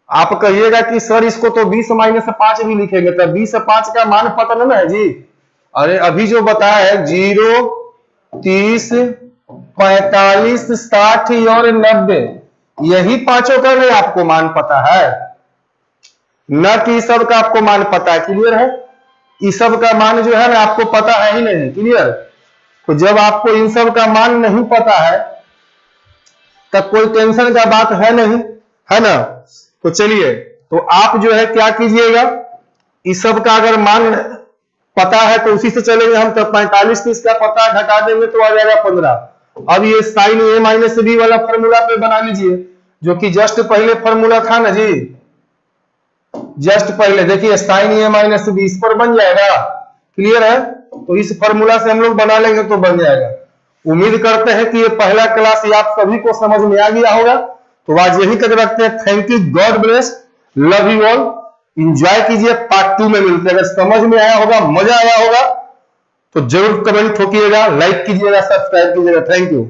आप कहिएगा कि सर इसको तो 20 माइनस 5 भी लिखेंगे, तो 20 5 का मान पता ना है जी। अरे अभी जो बताया है 0, 30, 45, 60 और 90, यही पांचों का नहीं आपको मान पता है, न कि इस सब का आपको मान पता है। क्लियर है? इस सब का मान जो है ना आपको पता है ही नहीं। क्लियर? तो जब आपको इन सब का मान नहीं पता है तब कोई टेंशन का बात है नहीं, है ना? तो चलिए, तो आप जो है क्या कीजिएगा, इस सब का अगर मान पता है तो उसी से चलेंगे हम। तो 45 30 का पता है, घटा देंगे तो आ जाएगा 15। अब ये साइन ए माइनस बी वाला फॉर्मूला पे बना लीजिए, जो कि जस्ट पहले फॉर्मूला था ना जी, जस्ट पहले। देखिए साइन ए माइनस बी, इस पर बन जाएगा। क्लियर है? तो इस फॉर्मूला से हम लोग बना लेंगे तो बन जाएगा। उम्मीद करते हैं कि ये पहला क्लास ये आप सभी को समझ में आ गया होगा। तो आज यही तक रखते हैं। Thank you, God bless, love you all, enjoy कीजिए। पार्ट 2 में मिलते हैं। अगर समझ में आया होगा, मजा आया होगा तो जरूर कमेंट ठोकिएगा, लाइक कीजिएगा, सब्सक्राइब कीजिएगा। Thank you.